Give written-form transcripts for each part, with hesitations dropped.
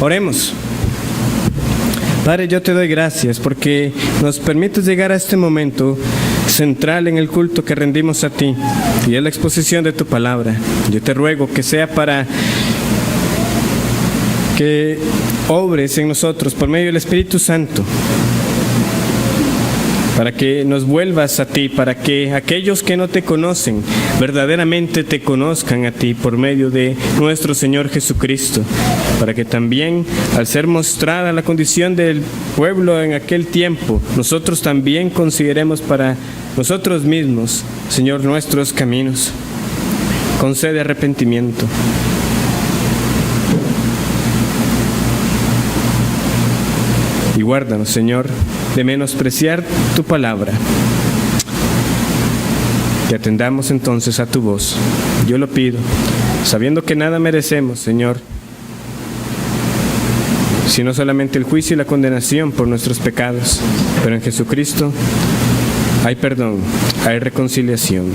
Oremos. Padre, yo te doy gracias porque nos permites llegar a este momento central en el culto que rendimos a ti y es la exposición de tu palabra. Yo te ruego que sea para que obres en nosotros por medio del Espíritu Santo, para que nos vuelvas a ti, para que aquellos que no te conocen verdaderamente te conozcan a ti por medio de nuestro Señor Jesucristo, para que también al ser mostrada la condición del pueblo en aquel tiempo, nosotros también consideremos para nosotros mismos, Señor, nuestros caminos. Concede arrepentimiento. Y guárdanos, Señor, de menospreciar tu palabra. Que atendamos entonces a tu voz. Yo lo pido, sabiendo que nada merecemos, Señor, sino solamente el juicio y la condenación por nuestros pecados. Pero en Jesucristo hay perdón, hay reconciliación.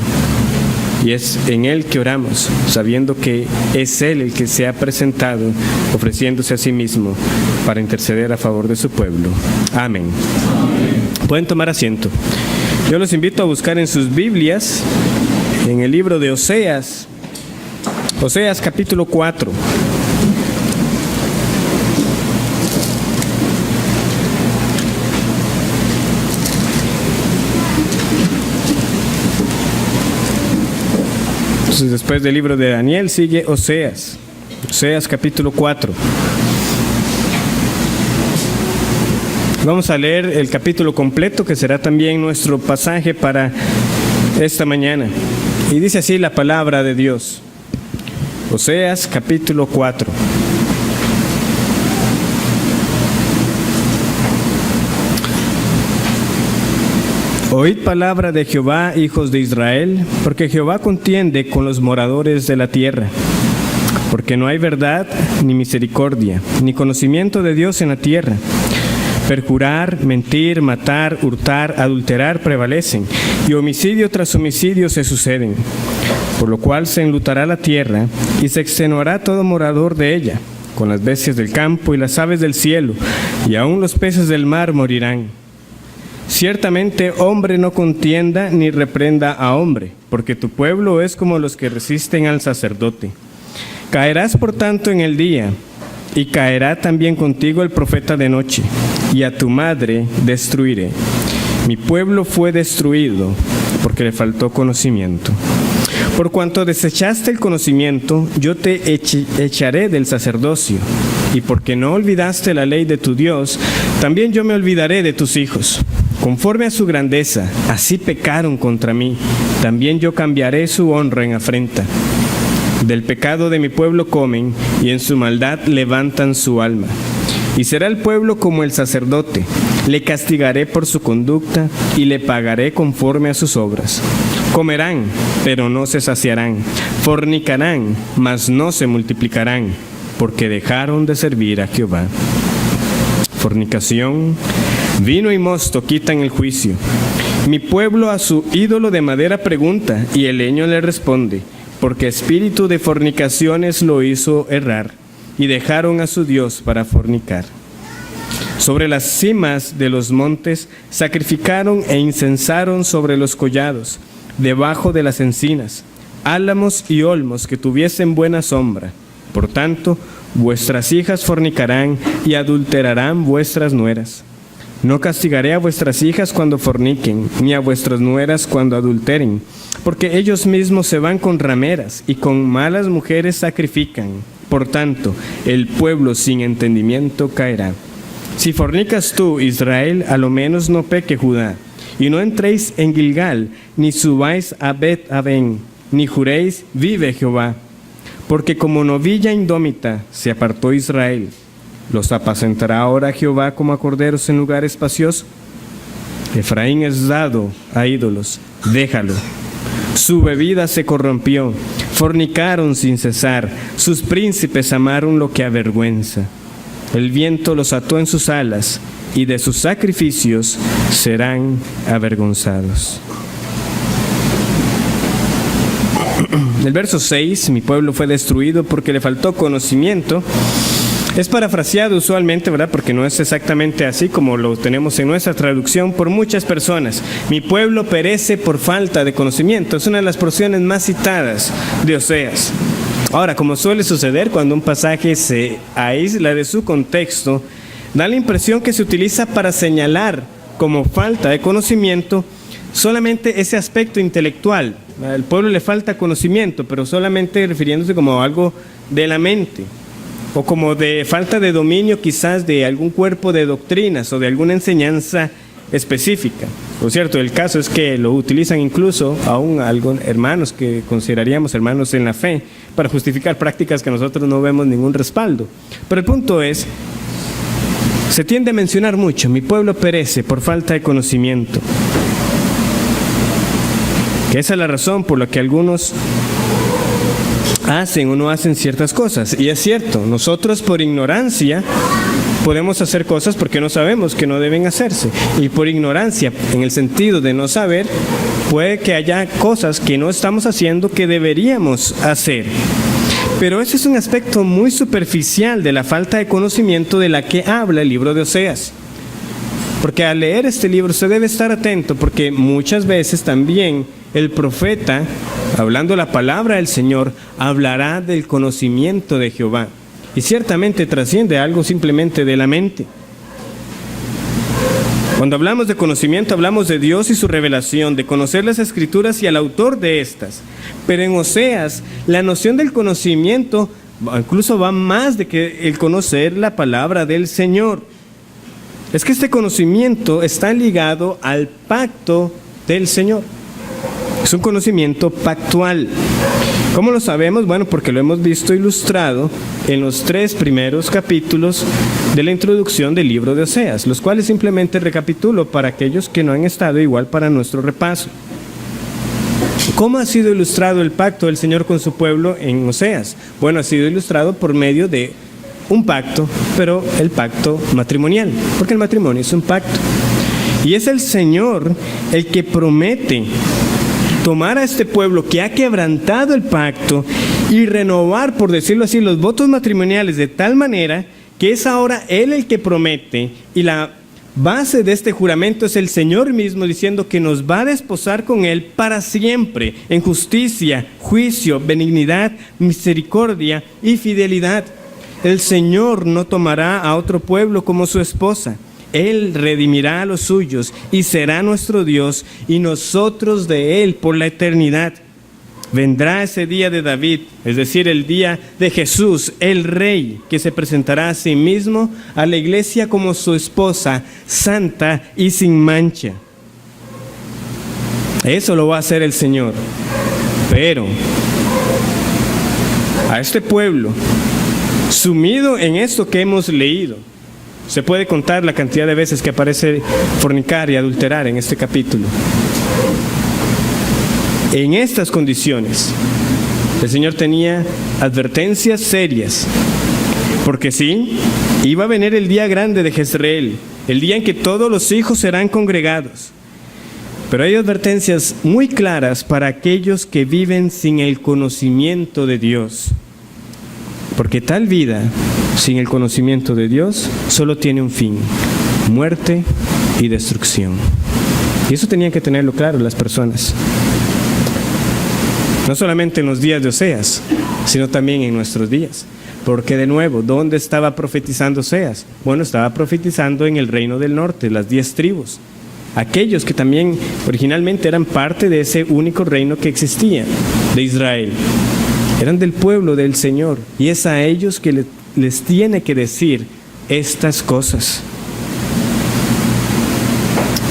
Y es en Él que oramos, sabiendo que es Él el que se ha presentado, ofreciéndose a sí mismo para interceder a favor de su pueblo. Amén. Pueden tomar asiento. Yo los invito a buscar en sus Biblias, en el libro de Oseas, Oseas capítulo 4. Entonces, después del libro de Daniel sigue Oseas, Oseas capítulo 4. Vamos a leer el capítulo completo, que será también nuestro pasaje para esta mañana. Y dice así la palabra de Dios. Oseas capítulo 4. Oíd palabra de Jehová, hijos de Israel, porque Jehová contiende con los moradores de la tierra. Porque no hay verdad, ni misericordia, ni conocimiento de Dios en la tierra. Perjurar, mentir, matar, hurtar, adulterar prevalecen, y homicidio tras homicidio se suceden. Por lo cual se enlutará la tierra, y se extenuará todo morador de ella, con las bestias del campo y las aves del cielo, y aun los peces del mar morirán. Ciertamente hombre no contienda ni reprenda a hombre, porque tu pueblo es como los que resisten al sacerdote. Caerás por tanto en el día, y caerá también contigo el profeta de noche, y a tu madre destruiré. Mi pueblo fue destruido, porque le faltó conocimiento. Por cuanto desechaste el conocimiento, yo te echaré del sacerdocio, y porque no olvidaste la ley de tu Dios, también yo me olvidaré de tus hijos. Conforme a su grandeza, así pecaron contra mí, también yo cambiaré su honra en afrenta. Del pecado de mi pueblo comen, y en su maldad levantan su alma. Y será el pueblo como el sacerdote, le castigaré por su conducta, y le pagaré conforme a sus obras. Comerán, pero no se saciarán, fornicarán, mas no se multiplicarán, porque dejaron de servir a Jehová. Fornicación, vino y mosto quitan el juicio. Mi pueblo a su ídolo de madera pregunta, y el leño le responde, porque espíritu de fornicaciones lo hizo errar, y dejaron a su Dios para fornicar. Sobre las cimas de los montes sacrificaron e incensaron sobre los collados, debajo de las encinas, álamos y olmos que tuviesen buena sombra. Por tanto, vuestras hijas fornicarán y adulterarán vuestras nueras. No castigaré a vuestras hijas cuando forniquen, ni a vuestras nueras cuando adulteren, porque ellos mismos se van con rameras y con malas mujeres sacrifican. Por tanto, el pueblo sin entendimiento caerá. Si fornicas tú, Israel, a lo menos no peque Judá, y no entréis en Gilgal, ni subáis a Bet-Aven, ni juréis, vive Jehová. Porque como novilla indómita se apartó Israel. ¿Los apacentará ahora Jehová como a corderos en lugar espacioso? Efraín es dado a ídolos, déjalo. Su bebida se corrompió, fornicaron sin cesar, sus príncipes amaron lo que avergüenza. El viento los ató en sus alas, y de sus sacrificios serán avergonzados. El verso 6, mi pueblo fue destruido porque le faltó conocimiento. Es parafraseado usualmente, ¿verdad? Porque no es exactamente así como lo tenemos en nuestra traducción por muchas personas. Mi pueblo perece por falta de conocimiento. Es una de las porciones más citadas de Oseas. Ahora, como suele suceder cuando un pasaje se aísla de su contexto, da la impresión que se utiliza para señalar como falta de conocimiento solamente ese aspecto intelectual. Al pueblo le falta conocimiento, pero solamente refiriéndose como algo de la mente, o como de falta de dominio quizás de algún cuerpo de doctrinas o de alguna enseñanza específica. Por cierto, el caso es que lo utilizan incluso aún algunos hermanos que consideraríamos hermanos en la fe para justificar prácticas que nosotros no vemos ningún respaldo. Pero el punto es, se tiende a mencionar mucho, mi pueblo perece por falta de conocimiento. Que esa es la razón por la que algunos hacen o no hacen ciertas cosas. Y es cierto, nosotros por ignorancia podemos hacer cosas porque no sabemos que no deben hacerse. Y por ignorancia, en el sentido de no saber, puede que haya cosas que no estamos haciendo que deberíamos hacer. Pero ese es un aspecto muy superficial de la falta de conocimiento de la que habla el libro de Oseas. Porque al leer este libro se debe estar atento, porque muchas veces también el profeta, hablando la palabra del Señor, hablará del conocimiento de Jehová. Y ciertamente trasciende algo simplemente de la mente. Cuando hablamos de conocimiento, hablamos de Dios y su revelación, de conocer las Escrituras y al autor de estas. Pero en Oseas, la noción del conocimiento incluso va más de que el conocer la palabra del Señor. Es que este conocimiento está ligado al pacto del Señor. Es un conocimiento pactual. ¿Cómo lo sabemos? Bueno, porque lo hemos visto ilustrado en los 3 primeros capítulos de la introducción del libro de Oseas, los cuales simplemente recapitulo para aquellos que no han estado, igual para nuestro repaso. ¿Cómo ha sido ilustrado el pacto del Señor con su pueblo en Oseas? Bueno, ha sido ilustrado por medio de un pacto, pero el pacto matrimonial, porque el matrimonio es un pacto. Y es el Señor el que promete tomar a este pueblo que ha quebrantado el pacto y renovar, por decirlo así, los votos matrimoniales de tal manera que es ahora Él el que promete, y la base de este juramento es el Señor mismo diciendo que nos va a desposar con Él para siempre, en justicia, juicio, benignidad, misericordia y fidelidad. El Señor no tomará a otro pueblo como su esposa. Él redimirá a los suyos y será nuestro Dios, y nosotros de Él por la eternidad. Vendrá ese día de David, es decir, el día de Jesús, el Rey, que se presentará a sí mismo a la iglesia como su esposa, santa y sin mancha. Eso lo va a hacer el Señor. Pero a este pueblo, sumido en esto que hemos leído, se puede contar la cantidad de veces que aparece fornicar y adulterar en este capítulo. En estas condiciones, el Señor tenía advertencias serias, porque sí, iba a venir el día grande de Jezreel, el día en que todos los hijos serán congregados. Pero hay advertencias muy claras para aquellos que viven sin el conocimiento de Dios. Porque tal vida, sin el conocimiento de Dios, solo tiene un fin: muerte y destrucción. Y eso tenían que tenerlo claro las personas. No solamente en los días de Oseas, sino también en nuestros días. Porque de nuevo, ¿dónde estaba profetizando Oseas? Bueno, estaba profetizando en el reino del norte, las 10 tribus. Aquellos que también originalmente eran parte de ese único reino que existía, de Israel. Eran del pueblo del Señor, y es a ellos que les tiene que decir estas cosas.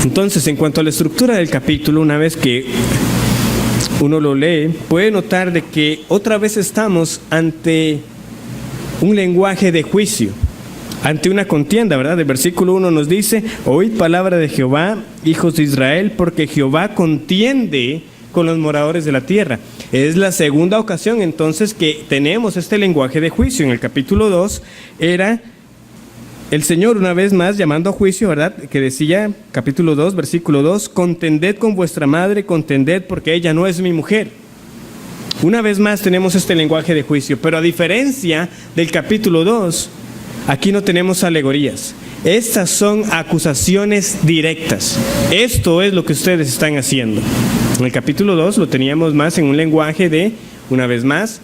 Entonces, en cuanto a la estructura del capítulo, una vez que uno lo lee, puede notar de que otra vez estamos ante un lenguaje de juicio, ante una contienda, ¿verdad? El versículo 1 nos dice: oíd palabra de Jehová, hijos de Israel, porque Jehová contiende con los moradores de la tierra. Es la segunda ocasión entonces que tenemos este lenguaje de juicio. En el capítulo 2 era el Señor una vez más llamando a juicio, ¿verdad? Que decía, capítulo 2, versículo 2, contended con vuestra madre, contended porque ella no es mi mujer. Una vez más tenemos este lenguaje de juicio, pero a diferencia del capítulo 2, aquí no tenemos alegorías. Estas son acusaciones directas. Esto es lo que ustedes están haciendo. En el capítulo 2 lo teníamos más en un lenguaje de, una vez más,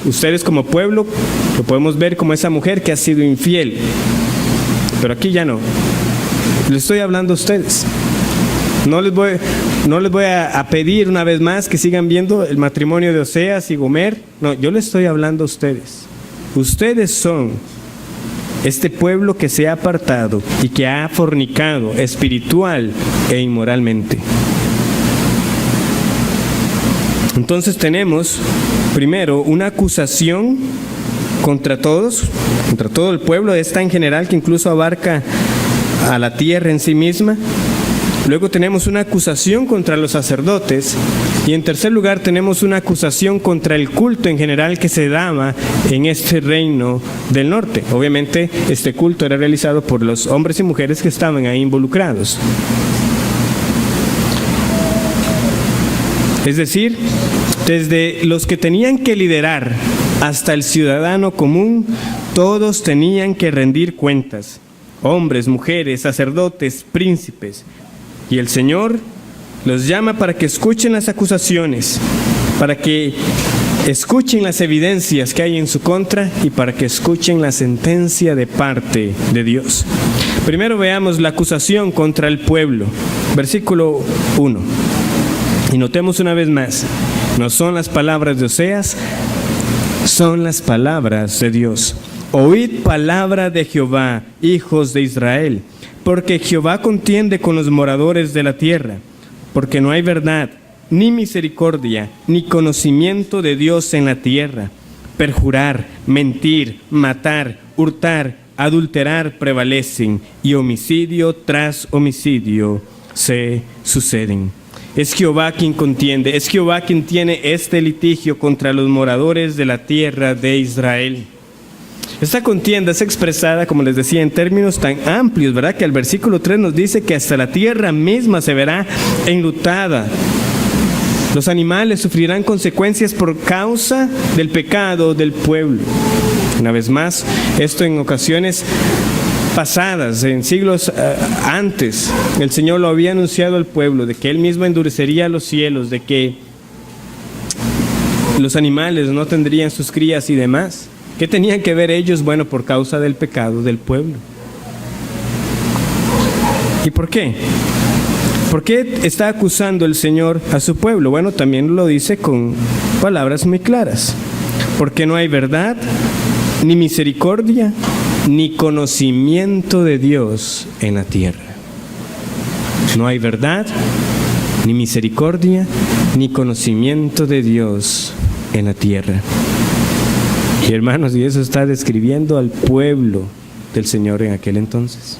ustedes como pueblo lo podemos ver como esa mujer que ha sido infiel. Pero aquí ya no. Les estoy hablando a ustedes. No les voy a pedir una vez más que sigan viendo el matrimonio de Oseas y Gomer. No, yo les estoy hablando a ustedes. Ustedes son este pueblo que se ha apartado y que ha fornicado espiritual e inmoralmente. Entonces tenemos, primero, una acusación contra todos, contra todo el pueblo, es tan general que incluso abarca a la tierra en sí misma. Luego tenemos una acusación contra los sacerdotes y en tercer lugar tenemos una acusación contra el culto en general que se daba en este reino del norte. Obviamente este culto era realizado por los hombres y mujeres que estaban ahí involucrados. Es decir, desde los que tenían que liderar hasta el ciudadano común, todos tenían que rendir cuentas. Hombres, mujeres, sacerdotes, príncipes. Y el Señor los llama para que escuchen las acusaciones, para que escuchen las evidencias que hay en su contra y para que escuchen la sentencia de parte de Dios. Primero veamos la acusación contra el pueblo. Versículo 1. Y notemos una vez más, no son las palabras de Oseas, son las palabras de Dios. Oíd palabra de Jehová, hijos de Israel, porque Jehová contiende con los moradores de la tierra, porque no hay verdad, ni misericordia, ni conocimiento de Dios en la tierra. Perjurar, mentir, matar, hurtar, adulterar prevalecen, y homicidio tras homicidio se suceden. Es Jehová quien contiende, es Jehová quien tiene este litigio contra los moradores de la tierra de Israel. Esta contienda es expresada, como les decía, en términos tan amplios, ¿verdad? Que el versículo 3 nos dice que hasta la tierra misma se verá enlutada. Los animales sufrirán consecuencias por causa del pecado del pueblo. Una vez más, esto en ocasiones pasadas, en siglos antes, el Señor lo había anunciado al pueblo, de que Él mismo endurecería los cielos, de que los animales no tendrían sus crías y demás. ¿Qué tenían que ver ellos? Bueno, por causa del pecado del pueblo. ¿Y por qué? ¿Por qué está acusando el Señor a su pueblo? Bueno, también lo dice con palabras muy claras. Porque no hay verdad, ni misericordia, ni conocimiento de Dios en la tierra. No hay verdad, ni misericordia, ni conocimiento de Dios en la tierra. Y hermanos, y eso está describiendo al pueblo del Señor en aquel entonces.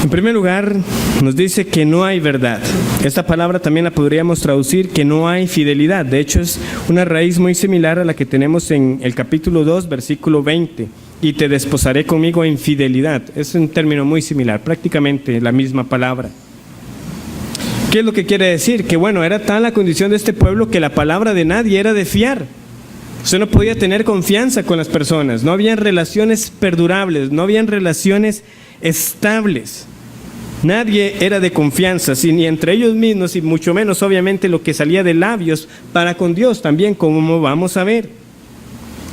En primer lugar, nos dice que no hay verdad. Esta palabra también la podríamos traducir que no hay fidelidad. De hecho, es una raíz muy similar a la que tenemos en el capítulo 2, versículo 20. Y te desposaré conmigo en fidelidad. Es un término muy similar, prácticamente la misma palabra. ¿Qué es lo que quiere decir? Que bueno, era tal la condición de este pueblo que la palabra de nadie era de fiar. Usted no podía tener confianza con las personas, no habían relaciones perdurables, no habían relaciones estables. Nadie era de confianza, ni entre ellos mismos y mucho menos obviamente lo que salía de labios para con Dios también, como vamos a ver.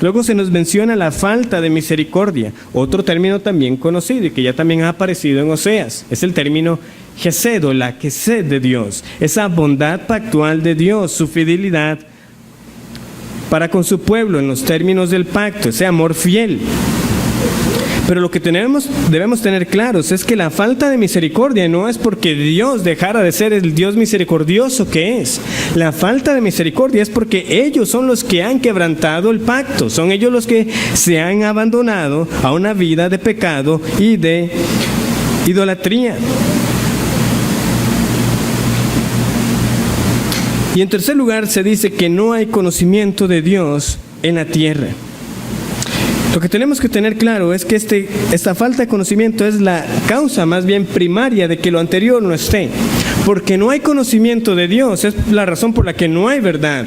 Luego se nos menciona la falta de misericordia, otro término también conocido y que ya también ha aparecido en Oseas, es el término Gesed, o la Gesed de Dios, esa bondad pactual de Dios, su fidelidad para con su pueblo en los términos del pacto, ese amor fiel. Pero lo que debemos tener claros es que la falta de misericordia no es porque Dios dejara de ser el Dios misericordioso que es. La falta de misericordia es porque ellos son los que han quebrantado el pacto, son ellos los que se han abandonado a una vida de pecado y de idolatría. Y en tercer lugar se dice que no hay conocimiento de Dios en la tierra. Lo que tenemos que tener claro es que esta falta de conocimiento es la causa más bien primaria de que lo anterior no esté. Porque no hay conocimiento de Dios, es la razón por la que no hay verdad,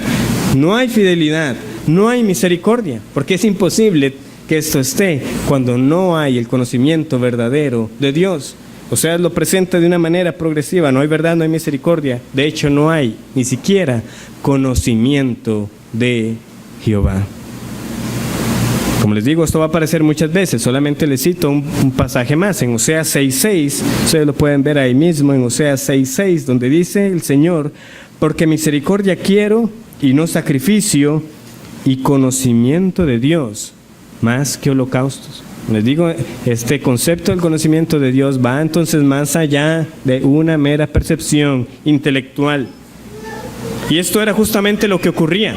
no hay fidelidad, no hay misericordia, porque es imposible que esto esté cuando no hay el conocimiento verdadero de Dios. Oseas lo presenta de una manera progresiva: no hay verdad, no hay misericordia. De hecho, no hay ni siquiera conocimiento de Jehová. Como les digo, esto va a aparecer muchas veces. Solamente les cito un pasaje más. En Oseas 6:6, ustedes lo pueden ver ahí mismo, en Oseas 6:6, donde dice el Señor: porque misericordia quiero y no sacrificio, y conocimiento de Dios más que holocaustos. Les digo, este concepto del conocimiento de Dios va entonces más allá de una mera percepción intelectual. Y esto era justamente lo que ocurría.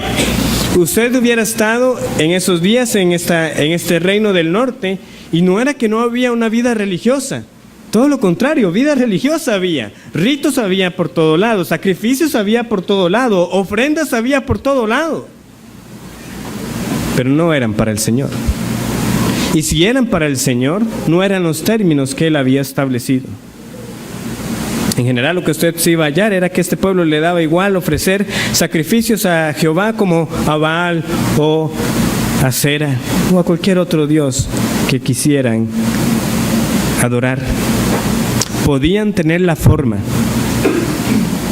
Usted hubiera estado en esos días en este reino del norte, y no era que no había una vida religiosa. Todo lo contrario, vida religiosa había, ritos había por todo lado, sacrificios había por todo lado, ofrendas había por todo lado. Pero no eran para el Señor. Y si eran para el Señor, no eran los términos que Él había establecido. En general, lo que usted se iba a hallar era que este pueblo le daba igual ofrecer sacrificios a Jehová como a Baal o a Acera o a cualquier otro dios que quisieran adorar. Podían tener la forma,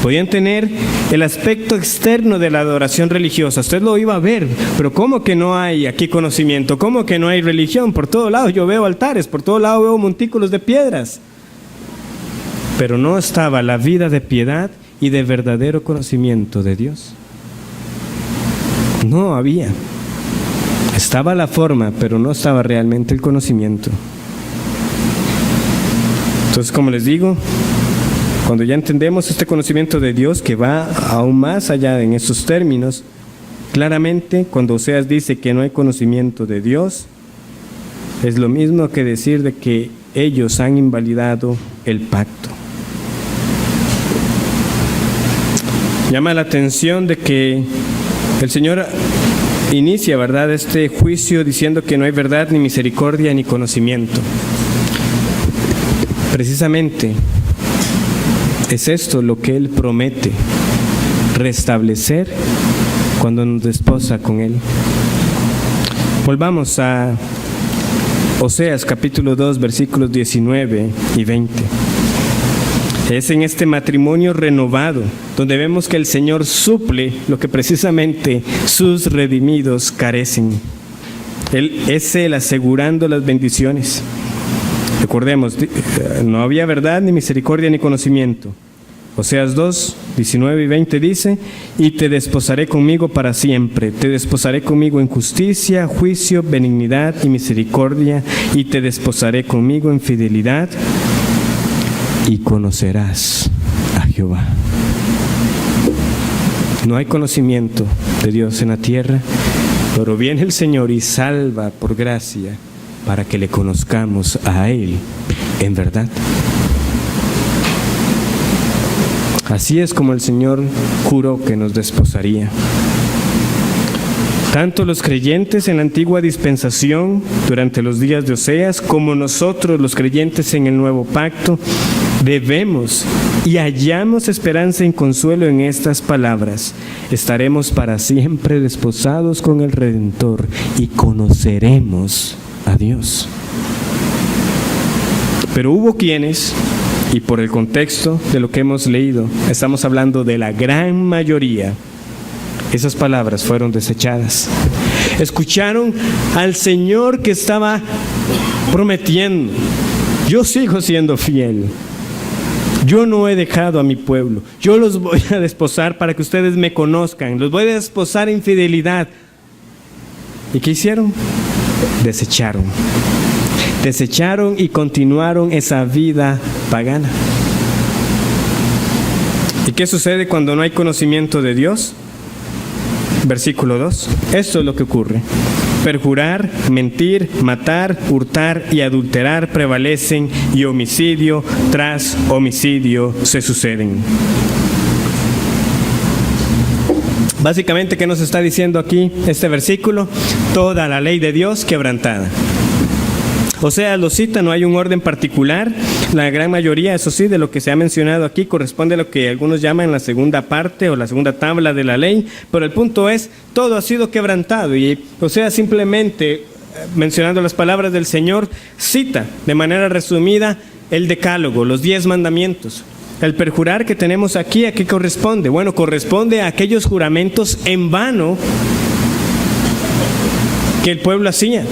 podían tener el aspecto externo de la adoración religiosa. Usted lo iba a ver, pero ¿cómo que no hay aquí conocimiento? ¿Cómo que no hay religión? Por todo lado yo veo altares, por todo lado veo montículos de piedras. Pero no estaba la vida de piedad y de verdadero conocimiento de Dios. No había. Estaba la forma, pero no estaba realmente el conocimiento. Entonces, como les digo, cuando ya entendemos este conocimiento de Dios, que va aún más allá en esos términos, claramente cuando Oseas dice que no hay conocimiento de Dios, es lo mismo que decir de que ellos han invalidado el pacto. Llama la atención de que el Señor inicia, ¿verdad?, este juicio diciendo que no hay verdad, ni misericordia, ni conocimiento. Precisamente es esto lo que Él promete restablecer cuando nos desposa con Él. Volvamos a Oseas capítulo 2, versículos 19 y 20. Es en este matrimonio renovado donde vemos que el Señor suple lo que precisamente sus redimidos carecen. Es Él asegurando las bendiciones. Recordemos, no había verdad, ni misericordia, ni conocimiento. Oseas 2, 19 y 20 dice: y te desposaré conmigo para siempre, te desposaré conmigo en justicia, juicio, benignidad y misericordia, y te desposaré conmigo en fidelidad, y conocerás a Jehová. No hay conocimiento de Dios en la tierra, pero viene el Señor y salva por gracia para que le conozcamos a Él en verdad. Así es como el Señor juró que nos desposaría. Tanto los creyentes en la antigua dispensación durante los días de Oseas, como nosotros los creyentes en el nuevo pacto, debemos y hallamos esperanza y consuelo en estas palabras: estaremos para siempre desposados con el Redentor y conoceremos a Dios. Pero hubo quienes, y por el contexto de lo que hemos leído, estamos hablando de la gran mayoría, esas palabras fueron desechadas. Escucharon al Señor que estaba prometiendo: yo sigo siendo fiel, yo no he dejado a mi pueblo, yo los voy a desposar para que ustedes me conozcan, los voy a desposar en fidelidad. ¿Y qué hicieron? Desecharon y continuaron esa vida pagana. ¿Y qué sucede cuando no hay conocimiento de Dios? Versículo 2. Esto es lo que ocurre: perjurar, mentir, matar, hurtar y adulterar prevalecen, y homicidio tras homicidio se suceden. Básicamente, ¿qué nos está diciendo aquí este versículo? Toda la ley de Dios quebrantada. Oseas lo cita, no hay un orden particular. La gran mayoría, eso sí, de lo que se ha mencionado aquí corresponde a lo que algunos llaman la segunda parte o la segunda tabla de la ley, pero el punto es, todo ha sido quebrantado. Y Oseas simplemente, mencionando las palabras del Señor, cita de manera resumida el decálogo, los 10 mandamientos. El perjurar que tenemos aquí, ¿a qué corresponde? Bueno, corresponde a aquellos juramentos en vano que el pueblo hacía.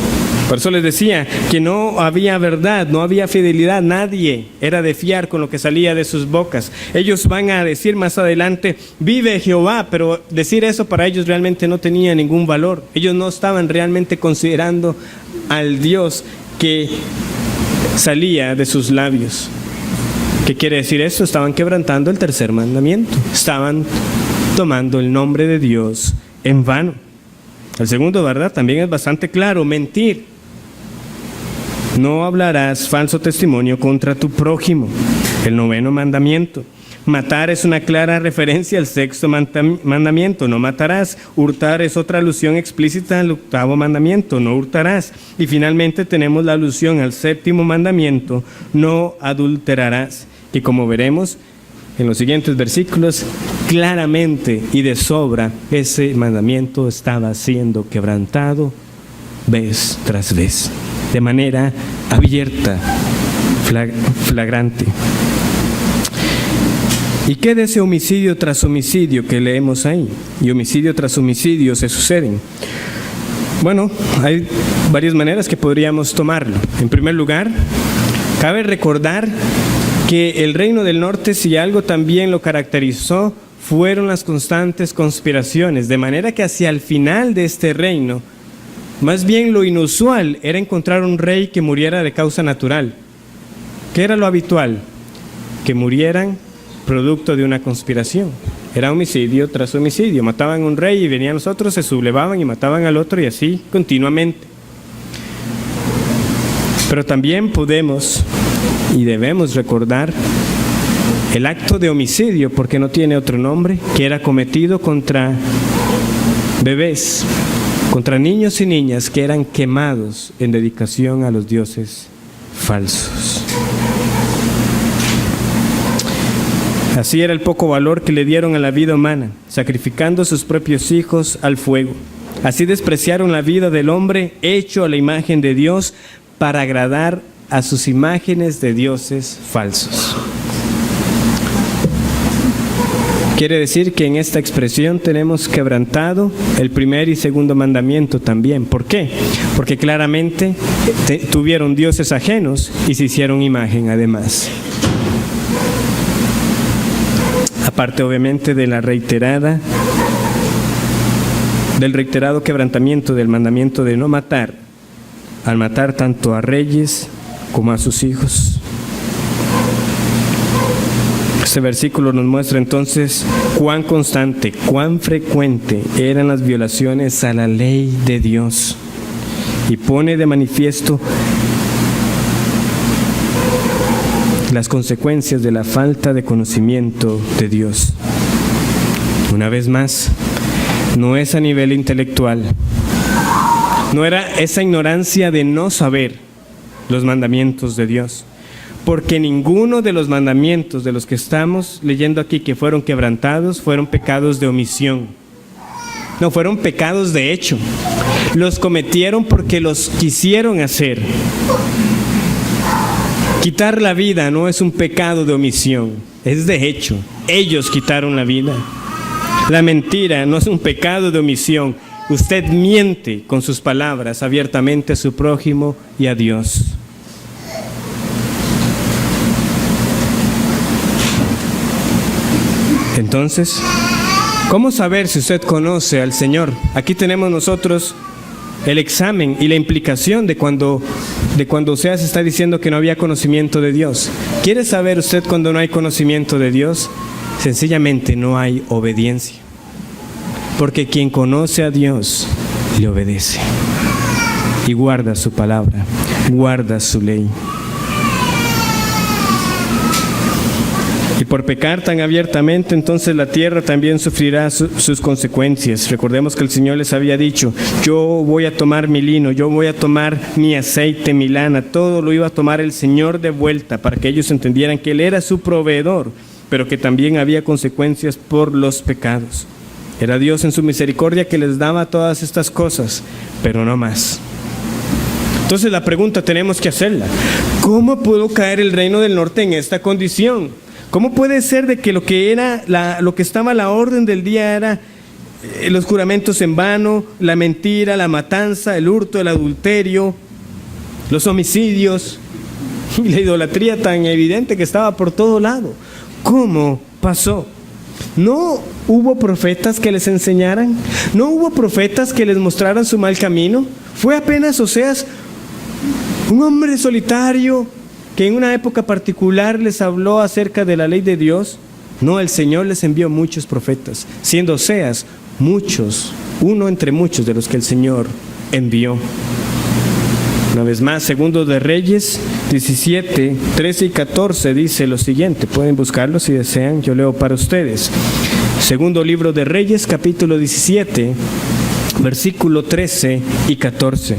Por eso les decía que no había verdad, no había fidelidad, nadie era de fiar con lo que salía de sus bocas. Ellos van a decir más adelante, vive Jehová, pero decir eso para ellos realmente no tenía ningún valor. Ellos no estaban realmente considerando al Dios que salía de sus labios. ¿Qué quiere decir esto? Estaban quebrantando el tercer mandamiento, estaban tomando el nombre de Dios en vano. El segundo, ¿verdad? También es bastante claro, mentir. No hablarás falso testimonio contra tu prójimo. El 9º mandamiento. Matar es una clara referencia al 6º mandamiento, no matarás. Hurtar es otra alusión explícita al 8º mandamiento, no hurtarás. Y finalmente tenemos la alusión al 7º mandamiento, no adulterarás. Y como veremos en los siguientes versículos, claramente y de sobra ese mandamiento estaba siendo quebrantado vez tras vez, de manera abierta, flagrante. ¿Y qué de ese homicidio tras homicidio que leemos ahí? Y homicidio tras homicidio se suceden. Bueno, hay varias maneras que podríamos tomarlo. En primer lugar, cabe recordar que el reino del norte, si algo también lo caracterizó, fueron las constantes conspiraciones, de manera que hacia el final de este reino, más bien lo inusual era encontrar un rey que muriera de causa natural. ¿Qué era lo habitual? Que murieran producto de una conspiración. Era homicidio tras homicidio. Mataban a un rey y venían los otros, se sublevaban y mataban al otro y así continuamente. Pero también podemos y debemos recordar el acto de homicidio, porque no tiene otro nombre, que era cometido contra bebés, contra niños y niñas que eran quemados en dedicación a los dioses falsos. Así era el poco valor que le dieron a la vida humana, sacrificando sus propios hijos al fuego. Así despreciaron la vida del hombre hecho a la imagen de Dios para agradar a sus imágenes de dioses falsos. Quiere decir que en esta expresión tenemos quebrantado el 1er y 2º mandamiento también. ¿Por qué? Porque claramente tuvieron dioses ajenos y se hicieron imagen además. Aparte obviamente del reiterado quebrantamiento del mandamiento de no matar, al matar tanto a reyes como a sus hijos. Este versículo nos muestra entonces cuán constante, cuán frecuente eran las violaciones a la ley de Dios y pone de manifiesto las consecuencias de la falta de conocimiento de Dios. Una vez más, no es a nivel intelectual, no era esa ignorancia de no saber los mandamientos de Dios, porque ninguno de los mandamientos de los que estamos leyendo aquí que fueron quebrantados fueron pecados de omisión. No, fueron pecados de hecho. Los cometieron porque los quisieron hacer. Quitar la vida no es un pecado de omisión, es de hecho. Ellos quitaron la vida. La mentira no es un pecado de omisión. Usted miente con sus palabras abiertamente a su prójimo y a Dios. Entonces, ¿cómo saber si usted conoce al Señor? Aquí tenemos nosotros el examen y la implicación de cuando Oseas está diciendo que no había conocimiento de Dios. ¿Quiere saber usted cuando no hay conocimiento de Dios? Sencillamente no hay obediencia. Porque quien conoce a Dios le obedece y guarda su palabra, guarda su ley. Y por pecar tan abiertamente, entonces la tierra también sufrirá sus consecuencias. Recordemos que el Señor les había dicho: yo voy a tomar mi lino, yo voy a tomar mi aceite, mi lana, todo lo iba a tomar el Señor de vuelta, para que ellos entendieran que Él era su proveedor, pero que también había consecuencias por los pecados. Era Dios en su misericordia que les daba todas estas cosas, pero no más. Entonces la pregunta tenemos que hacerla: ¿cómo pudo caer el reino del norte en esta condición? ¿Cómo puede ser de que lo que estaba a la orden del día era los juramentos en vano, la mentira, la matanza, el hurto, el adulterio, los homicidios y la idolatría tan evidente que estaba por todo lado? ¿Cómo pasó? ¿No hubo profetas que les enseñaran? ¿No hubo profetas que les mostraran su mal camino? ¿Fue apenas Oseas, un hombre solitario, que en una época particular les habló acerca de la ley de Dios? No, el Señor les envió muchos profetas, siendo Oseas muchos, uno entre muchos de los que el Señor envió. Una vez más, Segundo de Reyes 17, 13 y 14 dice lo siguiente. Pueden buscarlo si desean, yo leo para ustedes. Segundo libro de Reyes, capítulo 17, versículo 13 y 14.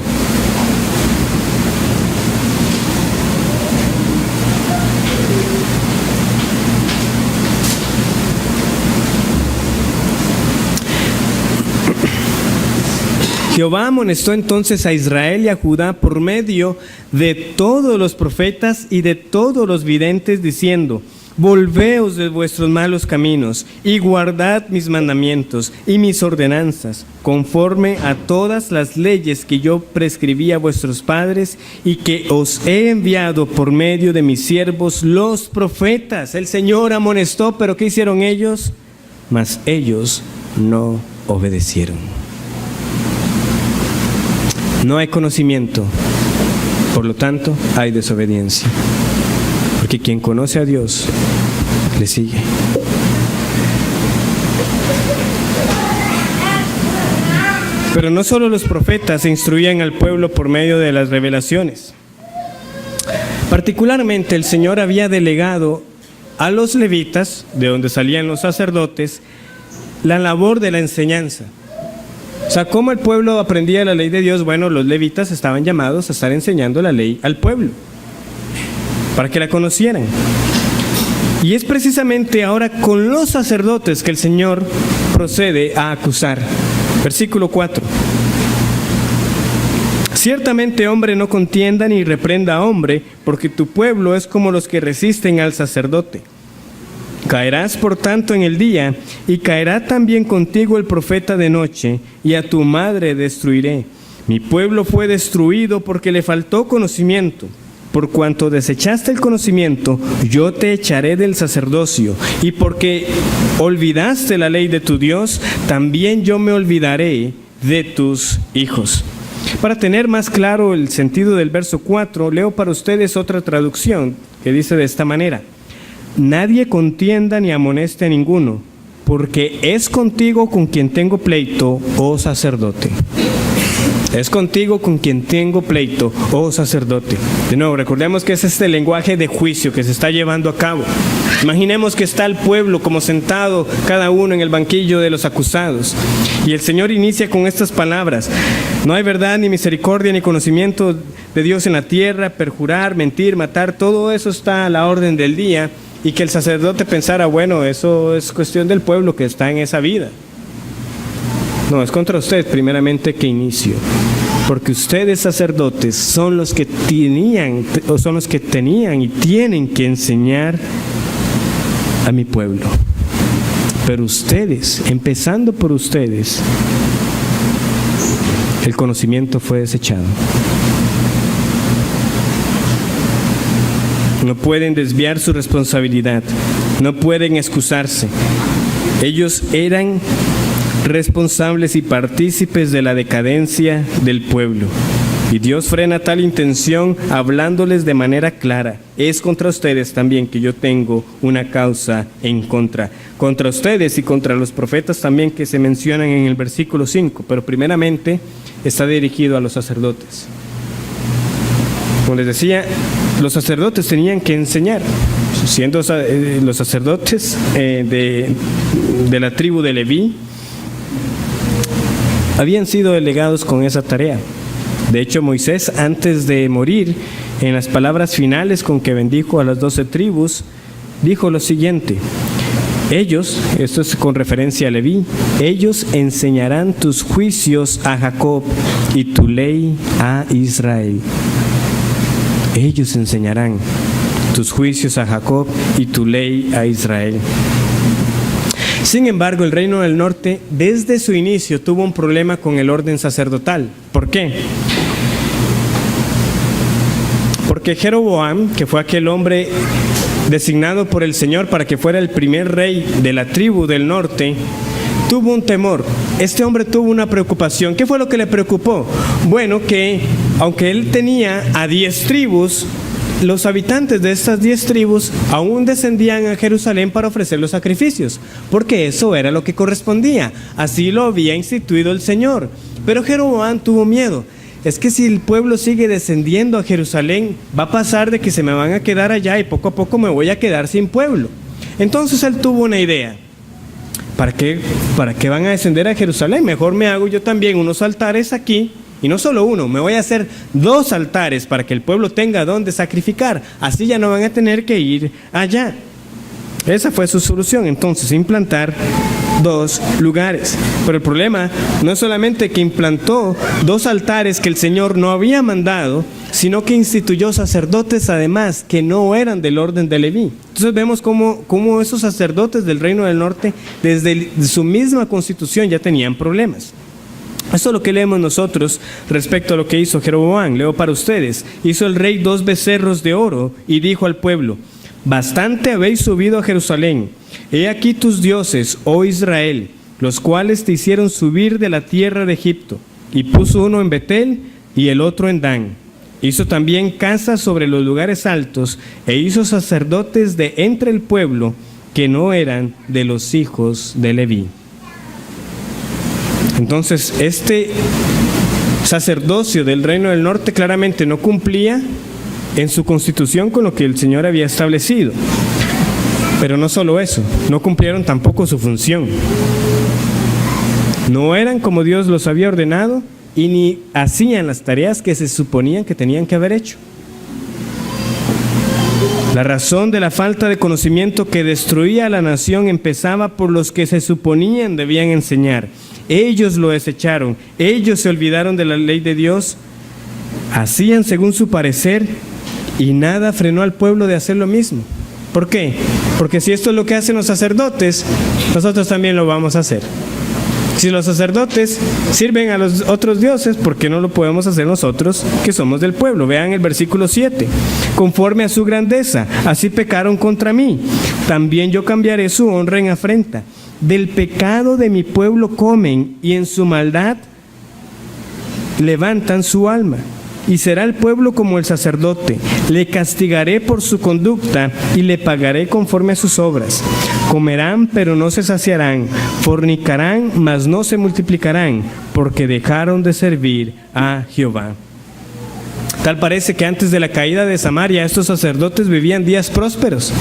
Jehová amonestó entonces a Israel y a Judá por medio de todos los profetas y de todos los videntes, diciendo: volveos de vuestros malos caminos y guardad mis mandamientos y mis ordenanzas, conforme a todas las leyes que yo prescribí a vuestros padres y que os he enviado por medio de mis siervos los profetas. El Señor amonestó, pero ¿qué hicieron ellos? Mas ellos no obedecieron. No hay conocimiento, por lo tanto hay desobediencia, porque quien conoce a Dios le sigue. Pero no solo los profetas instruían al pueblo por medio de las revelaciones. Particularmente el Señor había delegado a los levitas, de donde salían los sacerdotes, la labor de la enseñanza. O sea, ¿cómo el pueblo aprendía la ley de Dios? Bueno, los levitas estaban llamados a estar enseñando la ley al pueblo, para que la conocieran. Y es precisamente ahora con los sacerdotes que el Señor procede a acusar. Versículo 4. Ciertamente hombre no contienda ni reprenda a hombre, porque tu pueblo es como los que resisten al sacerdote. Caerás por tanto en el día, y caerá también contigo el profeta de noche, y a tu madre destruiré. Mi pueblo fue destruido porque le faltó conocimiento. Por cuanto desechaste el conocimiento, yo te echaré del sacerdocio, y porque olvidaste la ley de tu Dios, también yo me olvidaré de tus hijos. Para tener más claro el sentido del verso 4, leo para ustedes otra traducción que dice de esta manera: nadie contienda ni amoneste a ninguno, porque es contigo con quien tengo pleito, oh sacerdote. Es contigo con quien tengo pleito, oh sacerdote. De nuevo, recordemos que es este lenguaje de juicio que se está llevando a cabo. Imaginemos que está el pueblo como sentado, cada uno en el banquillo de los acusados. Y el Señor inicia con estas palabras: no hay verdad, ni misericordia, ni conocimiento de Dios en la tierra, perjurar, mentir, matar, todo eso está a la orden del día. Y que el sacerdote pensara, bueno, eso es cuestión del pueblo que está en esa vida. No, es contra ustedes primeramente que inicio, porque ustedes sacerdotes son los que tenían y tienen que enseñar a mi pueblo. Pero ustedes, empezando por ustedes, el conocimiento fue desechado. No pueden desviar su responsabilidad, no pueden excusarse. Ellos eran responsables y partícipes de la decadencia del pueblo. Y Dios frena tal intención hablándoles de manera clara: es contra ustedes también que yo tengo una causa en contra. Contra ustedes y contra los profetas también, que se mencionan en el versículo 5, pero primeramente está dirigido a los sacerdotes. Como les decía, los sacerdotes tenían que enseñar. siendo los sacerdotes de la tribu de Leví, habían sido delegados con esa tarea. De hecho, Moisés, antes de morir, en las palabras finales con que bendijo a las 12 tribus, dijo lo siguiente: ellos, esto es con referencia a Leví, ellos enseñarán tus juicios a Jacob y tu ley a Israel. Ellos enseñarán tus juicios a Jacob y tu ley a Israel. Sin embargo, el reino del norte, desde su inicio, tuvo un problema con el orden sacerdotal. ¿Por qué? Porque Jeroboam, que fue aquel hombre designado por el Señor para que fuera el primer rey de la tribu del norte, tuvo un temor. Este hombre tuvo una preocupación. ¿Qué fue lo que le preocupó? Bueno, que aunque él tenía a 10 tribus, los habitantes de estas 10 tribus aún descendían a Jerusalén para ofrecer los sacrificios, porque eso era lo que correspondía. Así lo había instituido el Señor. Pero Jeroboam tuvo miedo. Es que si el pueblo sigue descendiendo a Jerusalén, va a pasar de que se me van a quedar allá y poco a poco me voy a quedar sin pueblo. Entonces él tuvo una idea. ¿Para qué van a descender a Jerusalén? Mejor me hago yo también unos altares aquí. Y no solo uno, me voy a hacer 2 altares para que el pueblo tenga donde sacrificar. Así ya no van a tener que ir allá. Esa fue su solución, entonces, implantar 2 lugares. Pero el problema no es solamente que implantó 2 altares que el Señor no había mandado, sino que instituyó sacerdotes además que no eran del orden de Leví. Entonces vemos cómo esos sacerdotes del reino del norte, desde su misma constitución, ya tenían problemas. Esto es lo que leemos nosotros respecto a lo que hizo Jeroboam. Leo para ustedes. Hizo el rey 2 becerros de oro y dijo al pueblo: bastante habéis subido a Jerusalén. He aquí tus dioses, oh Israel, los cuales te hicieron subir de la tierra de Egipto. Y puso uno en Betel y el otro en Dan. Hizo también casas sobre los lugares altos e hizo sacerdotes de entre el pueblo que no eran de los hijos de Leví. Entonces, este sacerdocio del reino del norte claramente no cumplía en su constitución con lo que el Señor había establecido. Pero no solo eso, no cumplieron tampoco su función. No eran como Dios los había ordenado y ni hacían las tareas que se suponían que tenían que haber hecho. La razón de la falta de conocimiento que destruía a la nación empezaba por los que se suponían debían enseñar. Ellos lo desecharon, ellos se olvidaron de la ley de Dios, hacían según su parecer y nada frenó al pueblo de hacer lo mismo. ¿Por qué? Porque si esto es lo que hacen los sacerdotes, nosotros también lo vamos a hacer. Si los sacerdotes sirven a los otros dioses, ¿por qué no lo podemos hacer nosotros que somos del pueblo? Vean el versículo 7. Conforme a su grandeza, así pecaron contra mí. También yo cambiaré su honra en afrenta. Del pecado de mi pueblo comen y en su maldad levantan su alma. Y será el pueblo como el sacerdote. Le castigaré por su conducta y le pagaré conforme a sus obras. Comerán, pero no se saciarán. Fornicarán, mas no se multiplicarán, porque dejaron de servir a Jehová. Tal parece que antes de la caída de Samaria, estos sacerdotes vivían días prósperos.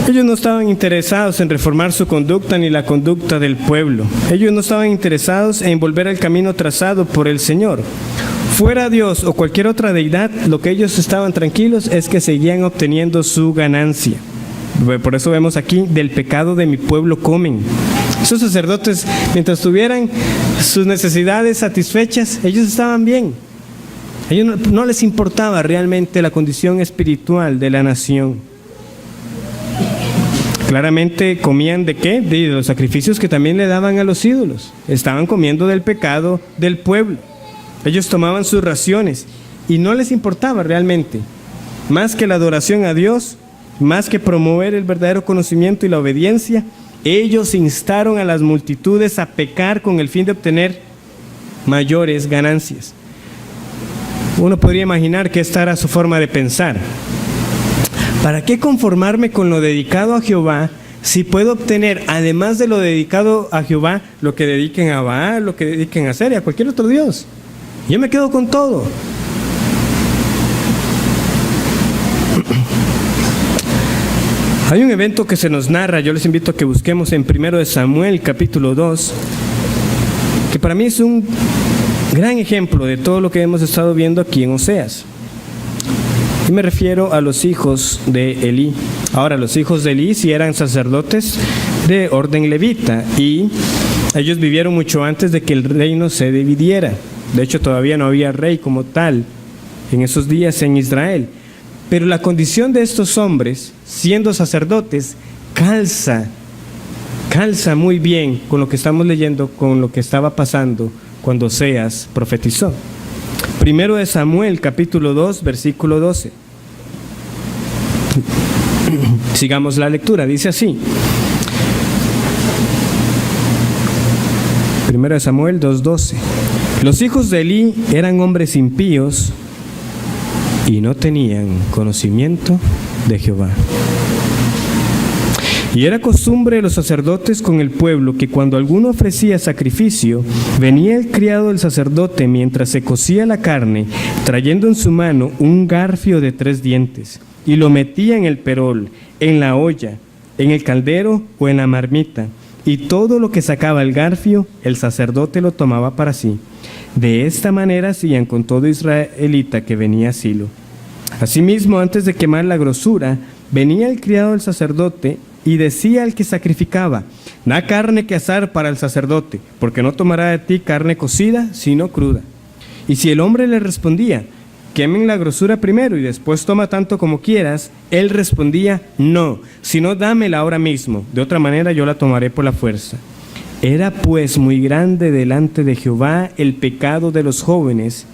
Ellos no estaban interesados en reformar su conducta ni la conducta del pueblo. Ellos no estaban interesados en volver al camino trazado por el Señor. Fuera Dios o cualquier otra deidad, lo que ellos estaban tranquilos es que seguían obteniendo su ganancia. Por eso vemos aquí, del pecado de mi pueblo comen. Esos sacerdotes, mientras tuvieran sus necesidades satisfechas, ellos estaban bien. A ellos no les importaba realmente la condición espiritual de la nación. Claramente comían ¿de qué? De los sacrificios que también le daban a los ídolos. Estaban comiendo del pecado del pueblo. Ellos tomaban sus raciones y no les importaba realmente, más que la adoración a Dios, más que promover el verdadero conocimiento y la obediencia. Ellos instaron a las multitudes a pecar con el fin de obtener mayores ganancias. Uno podría imaginar que esta era su forma de pensar. ¿Para qué conformarme con lo dedicado a Jehová si puedo obtener, además de lo dedicado a Jehová, lo que dediquen a Baal, lo que dediquen a Asera, a cualquier otro dios? Yo me quedo con todo. Hay un evento que se nos narra, yo les invito a que busquemos en 1 Samuel capítulo 2, que para mí es un gran ejemplo de todo lo que hemos estado viendo aquí en Oseas. Y me refiero a los hijos de Elí. Ahora, los hijos de Elí sí eran sacerdotes de orden levita y ellos vivieron mucho antes de que el reino se dividiera. De hecho, todavía no había rey como tal en esos días en Israel. Pero la condición de estos hombres, siendo sacerdotes, calza muy bien con lo que estamos leyendo, con lo que estaba pasando cuando Oseas profetizó. 1 Samuel capítulo 2, versículo 12. Sigamos la lectura, dice así. 1 Samuel 2:12. Los hijos de Elí eran hombres impíos y no tenían conocimiento de Jehová. Y era costumbre de los sacerdotes con el pueblo que cuando alguno ofrecía sacrificio, venía el criado del sacerdote mientras se cocía la carne, trayendo en su mano un garfio de 3 dientes, y lo metía en el perol, en la olla, en el caldero o en la marmita, y todo lo que sacaba el garfio, el sacerdote lo tomaba para sí. De esta manera hacían con todo israelita que venía a Silo. Asimismo, antes de quemar la grosura, venía el criado del sacerdote y decía al que sacrificaba: da carne que asar para el sacerdote, porque no tomará de ti carne cocida, sino cruda. Y si el hombre le respondía: quemen la grosura primero y después toma tanto como quieras, él respondía: no, sino dámela ahora mismo, de otra manera yo la tomaré por la fuerza. Era pues muy grande delante de Jehová el pecado de los jóvenes,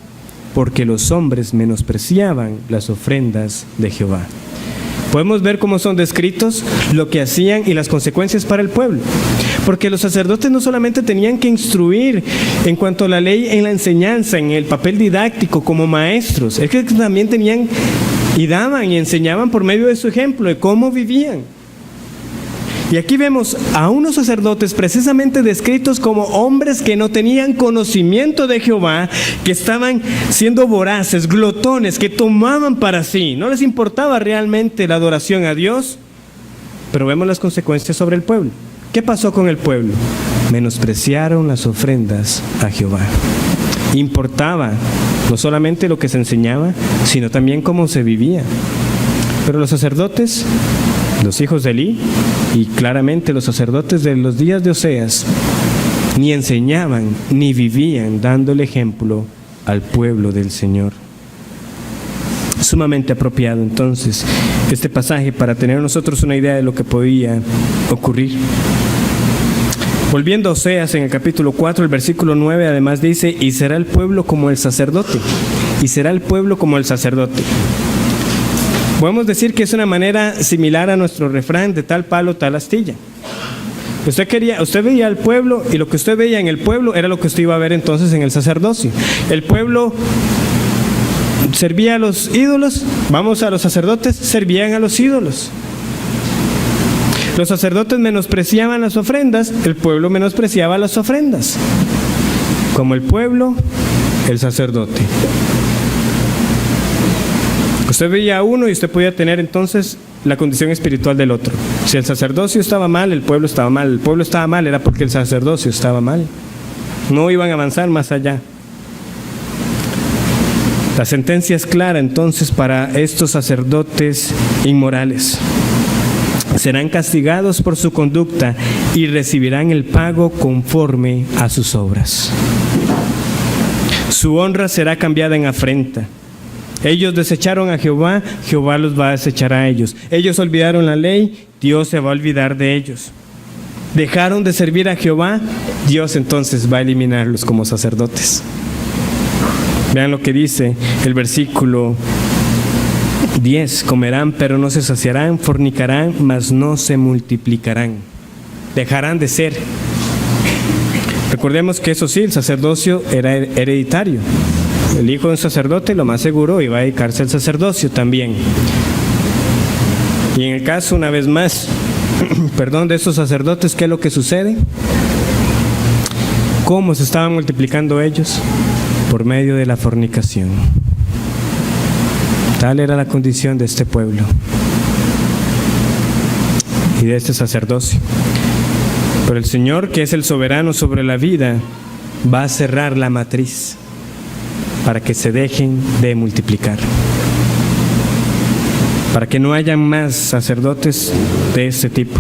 porque los hombres menospreciaban las ofrendas de Jehová. Podemos ver cómo son descritos lo que hacían y las consecuencias para el pueblo. Porque los sacerdotes no solamente tenían que instruir en cuanto a la ley en la enseñanza, en el papel didáctico como maestros, es que también tenían y daban y enseñaban por medio de su ejemplo de cómo vivían. Y aquí vemos a unos sacerdotes precisamente descritos como hombres que no tenían conocimiento de Jehová, que estaban siendo voraces, glotones, que tomaban para sí. No les importaba realmente la adoración a Dios, pero vemos las consecuencias sobre el pueblo. ¿Qué pasó con el pueblo? Menospreciaron las ofrendas a Jehová. Importaba no solamente lo que se enseñaba, sino también cómo se vivía. Pero los sacerdotes, los hijos de Elí, y claramente los sacerdotes de los días de Oseas, ni enseñaban ni vivían dando el ejemplo al pueblo del Señor. Sumamente apropiado entonces este pasaje para tener nosotros una idea de lo que podía ocurrir. Volviendo a Oseas en el capítulo 4, el versículo 9 además dice: y será el pueblo como el sacerdote, y será el pueblo como el sacerdote. Podemos decir que es una manera similar a nuestro refrán de tal palo, tal astilla. Usted veía al pueblo y lo que usted veía en el pueblo era lo que usted iba a ver entonces en el sacerdocio. El pueblo servía a los ídolos, vamos a los sacerdotes, servían a los ídolos. Los sacerdotes menospreciaban las ofrendas, el pueblo menospreciaba las ofrendas. Como el pueblo, el sacerdote. Usted veía a uno y usted podía tener entonces la condición espiritual del otro. Si el sacerdocio estaba mal, el pueblo estaba mal. El pueblo estaba mal, era porque el sacerdocio estaba mal. No iban a avanzar más allá. La sentencia es clara entonces para estos sacerdotes inmorales. Serán castigados por su conducta y recibirán el pago conforme a sus obras. Su honra será cambiada en afrenta. Ellos desecharon a Jehová, Jehová los va a desechar a ellos. Ellos olvidaron la ley, Dios se va a olvidar de ellos. Dejaron de servir a Jehová, Dios entonces va a eliminarlos como sacerdotes. Vean lo que dice el versículo 10: comerán pero no se saciarán, fornicarán mas no se multiplicarán. Dejarán de ser. Recordemos que eso sí, el sacerdocio era hereditario. El hijo de un sacerdote, lo más seguro, iba a dedicarse al sacerdocio también. Y en el caso, una vez más, de estos sacerdotes, ¿qué es lo que sucede? ¿Cómo se estaban multiplicando ellos? Por medio de la fornicación. Tal era la condición de este pueblo. y de este sacerdocio. Pero el Señor, que es el soberano sobre la vida, va a cerrar la matriz para que se dejen de multiplicar, para que no haya más sacerdotes de este tipo.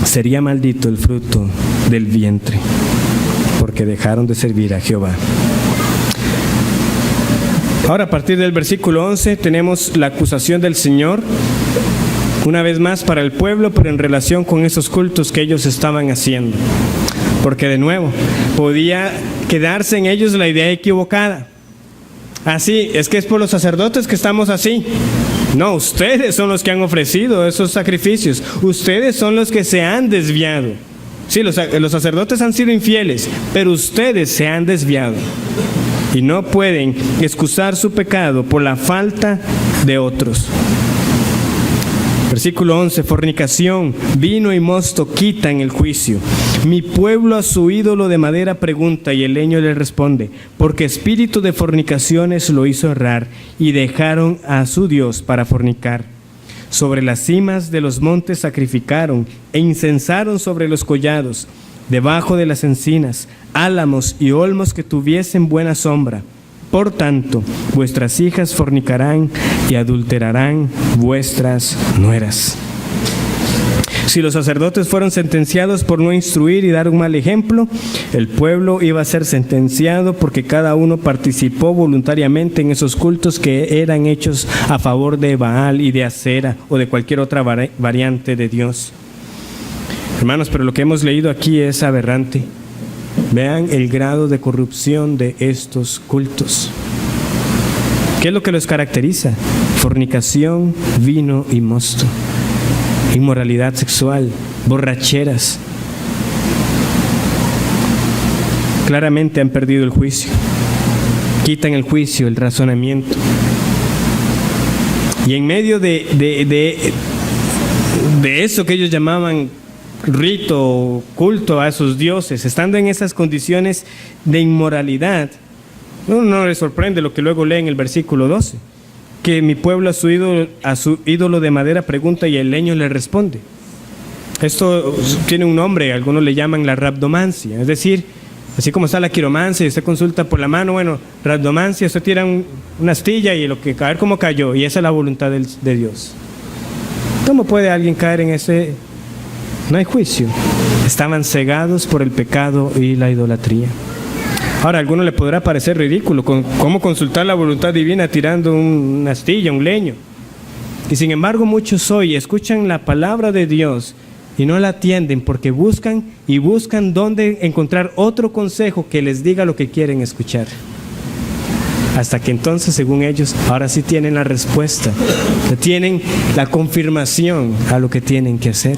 Sería maldito el fruto del vientre, porque dejaron de servir a Jehová. Ahora, a partir del versículo 11, tenemos la acusación del Señor, una vez más para el pueblo, pero en relación con esos cultos que ellos estaban haciendo. Porque de nuevo, podía quedarse en ellos la idea equivocada. Así, es que es por los sacerdotes que estamos así. No, ustedes son los que han ofrecido esos sacrificios. Ustedes son los que se han desviado. Sí, los sacerdotes han sido infieles, pero ustedes se han desviado. Y no pueden excusar su pecado por la falta de otros. Versículo 11, fornicación, vino y mosto quitan el juicio. Mi pueblo a su ídolo de madera pregunta y el leño le responde, porque espíritu de fornicaciones lo hizo errar y dejaron a su Dios para fornicar. Sobre las cimas de los montes sacrificaron e incensaron sobre los collados, debajo de las encinas, álamos y olmos que tuviesen buena sombra. Por tanto, vuestras hijas fornicarán y adulterarán vuestras nueras. Si los sacerdotes fueron sentenciados por no instruir y dar un mal ejemplo, el pueblo iba a ser sentenciado porque cada uno participó voluntariamente en esos cultos que eran hechos a favor de Baal y de Acera o de cualquier otra variante de Dios. Hermanos, pero lo que hemos leído aquí es aberrante. Vean el grado de corrupción de estos cultos. ¿Qué es lo que los caracteriza? Fornicación, vino y mosto, inmoralidad sexual, borracheras. Claramente han perdido el juicio. Quitan el juicio, el razonamiento. Y en medio de eso que ellos llamaban rito, culto a esos dioses, estando en esas condiciones de inmoralidad, no les sorprende lo que luego lee en el versículo 12, que mi pueblo a su ídolo de madera pregunta y el leño le responde. Esto tiene un nombre, algunos le llaman la rabdomancia, es decir, así como está la quiromancia y usted consulta por la mano, bueno, rabdomancia, usted tira una astilla y a ver cómo cayó, y esa es la voluntad de Dios. ¿Cómo puede alguien caer en ese? No hay juicio. Estaban cegados por el pecado y la idolatría. Ahora, a alguno le podrá parecer ridículo cómo consultar la voluntad divina tirando una astilla, un leño. Y sin embargo, muchos hoy escuchan la palabra de Dios y no la atienden porque buscan dónde encontrar otro consejo que les diga lo que quieren escuchar. Hasta que entonces, según ellos, ahora sí tienen la respuesta, tienen la confirmación a lo que tienen que hacer.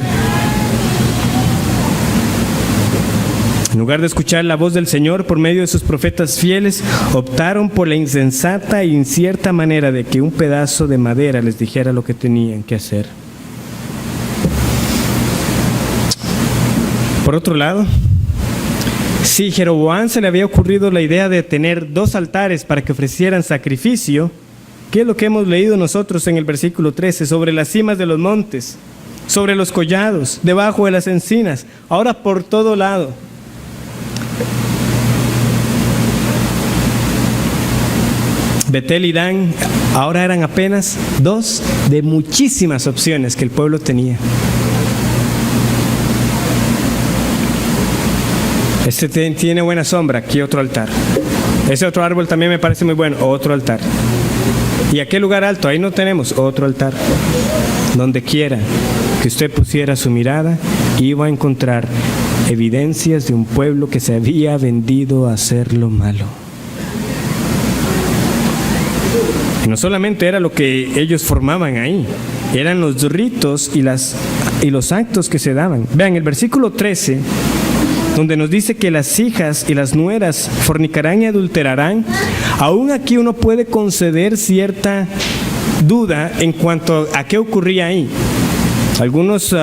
En lugar de escuchar la voz del Señor por medio de sus profetas fieles, optaron por la insensata e incierta manera de que un pedazo de madera les dijera lo que tenían que hacer. Por otro lado, si Jeroboam se le había ocurrido la idea de tener 2 altares para que ofrecieran sacrificio, ¿qué es lo que hemos leído nosotros en el versículo 13? Sobre las cimas de los montes, sobre los collados, debajo de las encinas, ahora por todo lado. Betel y Dan ahora eran apenas 2 de muchísimas opciones que el pueblo tenía. Este tiene buena sombra, aquí otro altar. Ese otro árbol también me parece muy bueno, otro altar. Y aquel lugar alto, ahí no tenemos, otro altar. Donde quiera que usted pusiera su mirada, iba a encontrar evidencias de un pueblo que se había vendido a hacer lo malo. Y no solamente era lo que ellos formaban ahí, eran los ritos y los actos que se daban. Vean, el versículo 13, donde nos dice que las hijas y las nueras fornicarán y adulterarán, aún aquí uno puede conceder cierta duda en cuanto a qué ocurría ahí. Algunos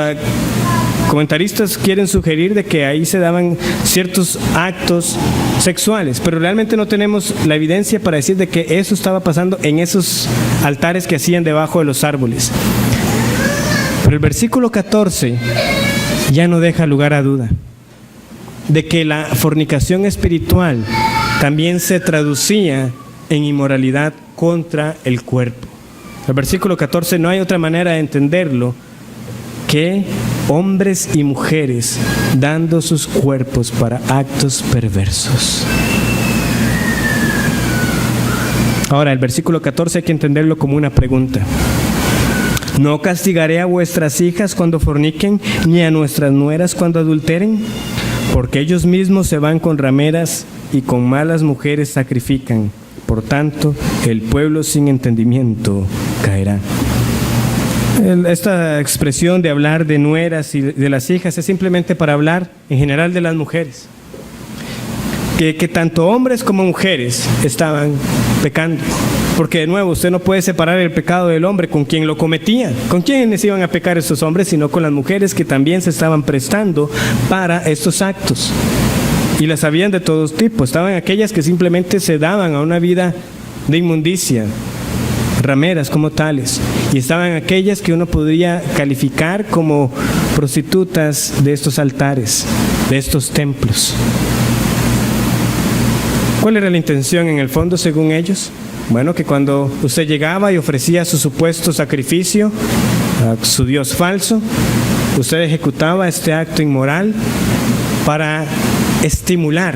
comentaristas quieren sugerir de que ahí se daban ciertos actos sexuales, pero realmente no tenemos la evidencia para decir de que eso estaba pasando en esos altares que hacían debajo de los árboles. Pero el versículo 14 ya no deja lugar a duda de que la fornicación espiritual también se traducía en inmoralidad contra el cuerpo. El versículo 14 no hay otra manera de entenderlo que hombres y mujeres dando sus cuerpos para actos perversos. Ahora, el versículo 14 hay que entenderlo como una pregunta. ¿No castigaré a vuestras hijas cuando forniquen, ni a nuestras nueras cuando adulteren? Porque ellos mismos se van con rameras y con malas mujeres sacrifican. Por tanto, el pueblo sin entendimiento caerá. Esta expresión de hablar de nueras y de las hijas es simplemente para hablar en general de las mujeres. Que tanto hombres como mujeres estaban pecando. Porque de nuevo, usted no puede separar el pecado del hombre con quien lo cometía. ¿Con quiénes iban a pecar estos hombres? Sino con las mujeres que también se estaban prestando para estos actos. Y las habían de todos tipos. Estaban aquellas que simplemente se daban a una vida de inmundicia, rameras como tales. Y estaban aquellas que uno podría calificar como prostitutas de estos altares, de estos templos. ¿Cuál era la intención en el fondo según ellos? Bueno, que cuando usted llegaba y ofrecía su supuesto sacrificio a su dios falso, usted ejecutaba este acto inmoral para estimular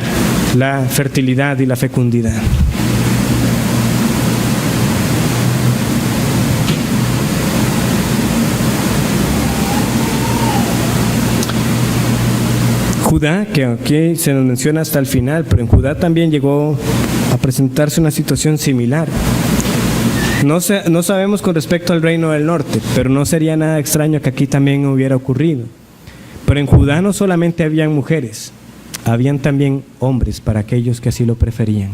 la fertilidad y la fecundidad. Judá, que aquí se nos menciona hasta el final, pero en Judá también llegó a presentarse una situación similar. No sabemos con respecto al reino del norte, pero no sería nada extraño que aquí también hubiera ocurrido. Pero en Judá no solamente habían mujeres, habían también hombres para aquellos que así lo preferían.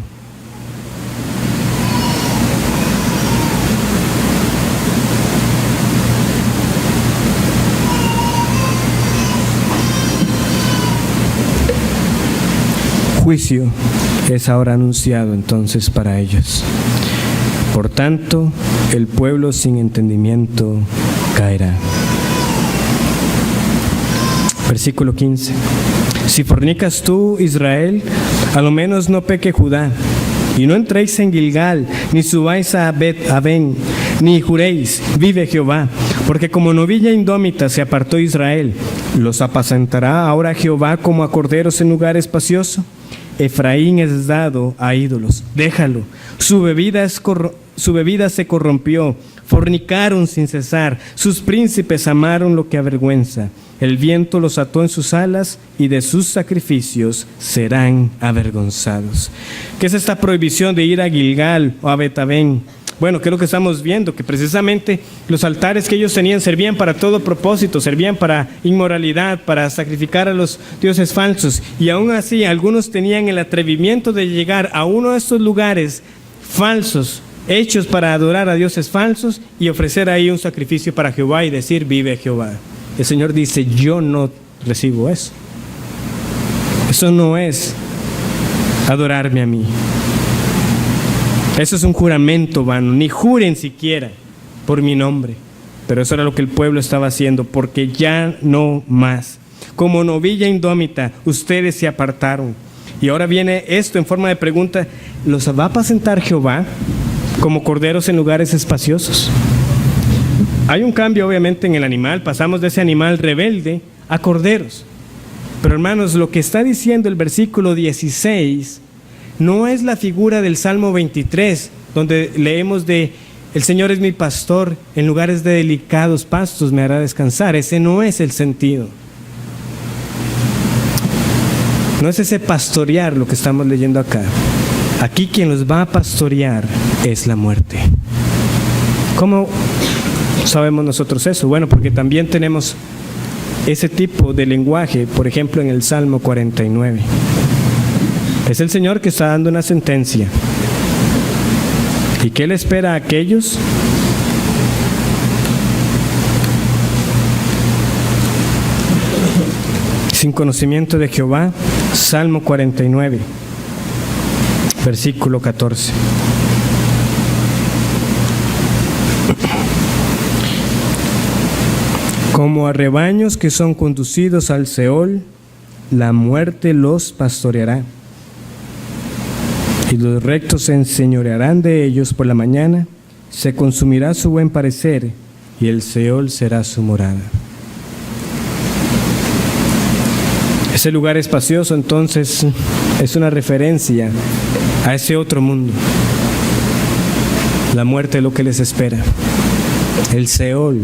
Juicio es ahora anunciado entonces para ellos. Por tanto, el pueblo sin entendimiento caerá. Versículo 15. Si fornicas tú, Israel, a lo menos no peque Judá, y no entréis en Gilgal, ni subáis a Bet-Aven, ni juréis, vive Jehová, porque como novilla indómita se apartó Israel. ¿Los apacentará ahora Jehová como a corderos en lugar espacioso? Efraín es dado a ídolos, déjalo. Su bebida se corrompió, fornicaron sin cesar, sus príncipes amaron lo que avergüenza. El viento los ató en sus alas y de sus sacrificios serán avergonzados. ¿Qué es esta prohibición de ir a Gilgal o a Bet-Aven? Bueno, ¿qué es lo que estamos viendo? Que precisamente los altares que ellos tenían servían para todo propósito, servían para inmoralidad, para sacrificar a los dioses falsos. Y aún así, algunos tenían el atrevimiento de llegar a uno de estos lugares falsos, hechos para adorar a dioses falsos, y ofrecer ahí un sacrificio para Jehová y decir, vive Jehová. El Señor dice, yo no recibo eso. Eso no es adorarme a mí. Eso es un juramento vano, ni juren siquiera por mi nombre. Pero eso era lo que el pueblo estaba haciendo, porque ya no más. Como novilla indómita, ustedes se apartaron. Y ahora viene esto en forma de pregunta, ¿los va a apacentar Jehová como corderos en lugares espaciosos? Hay un cambio obviamente en el animal, pasamos de ese animal rebelde a corderos. Pero hermanos, lo que está diciendo el versículo 16 no es la figura del Salmo 23, donde leemos de el Señor es mi pastor, en lugares de delicados pastos me hará descansar. Ese no es el sentido. No es ese pastorear lo que estamos leyendo acá. Aquí quien los va a pastorear es la muerte. ¿Cómo sabemos nosotros eso? Bueno, porque también tenemos ese tipo de lenguaje, por ejemplo, en el Salmo 49. Es el Señor que está dando una sentencia. ¿Y qué le espera a aquellos? sin conocimiento de Jehová. Salmo 49, versículo 14. Como a rebaños que son conducidos al Seol, la muerte los pastoreará, y los rectos se enseñorearán de ellos por la mañana. Se consumirá su buen parecer, y el Seol será su morada. Ese lugar espacioso, entonces, es una referencia a ese otro mundo. La muerte es lo que les espera, el Seol.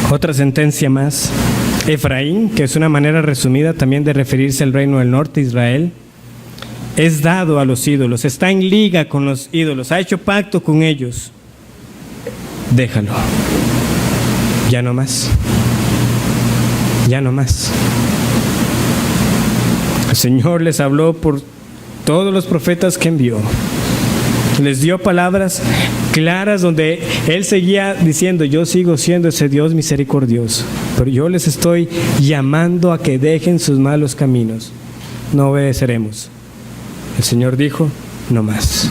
Otra sentencia más. Efraín, que es una manera resumida también de referirse al reino del norte, Israel, es dado a los ídolos, está en liga con los ídolos, ha hecho pacto con ellos. Déjalo. Ya no más. Ya no más. El Señor les habló por todos los profetas que envió. Les dio palabras claras donde Él seguía diciendo: yo sigo siendo ese Dios misericordioso, pero yo les estoy llamando a que dejen sus malos caminos. No obedeceremos. El Señor dijo: no más.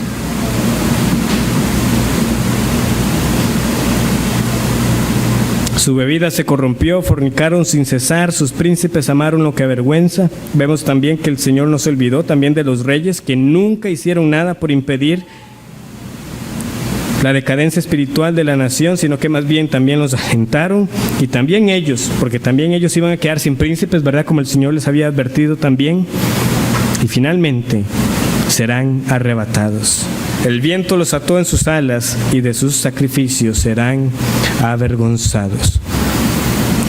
Su bebida se corrompió, fornicaron sin cesar, sus príncipes amaron lo que avergüenza. Vemos también que el Señor no se olvidó también de los reyes que nunca hicieron nada por impedir la decadencia espiritual de la nación, sino que más bien también los alentaron, y también ellos, porque también ellos iban a quedar sin príncipes, ¿verdad? Como el Señor les había advertido también, y finalmente serán arrebatados. El viento los ató en sus alas, y de sus sacrificios serán avergonzados.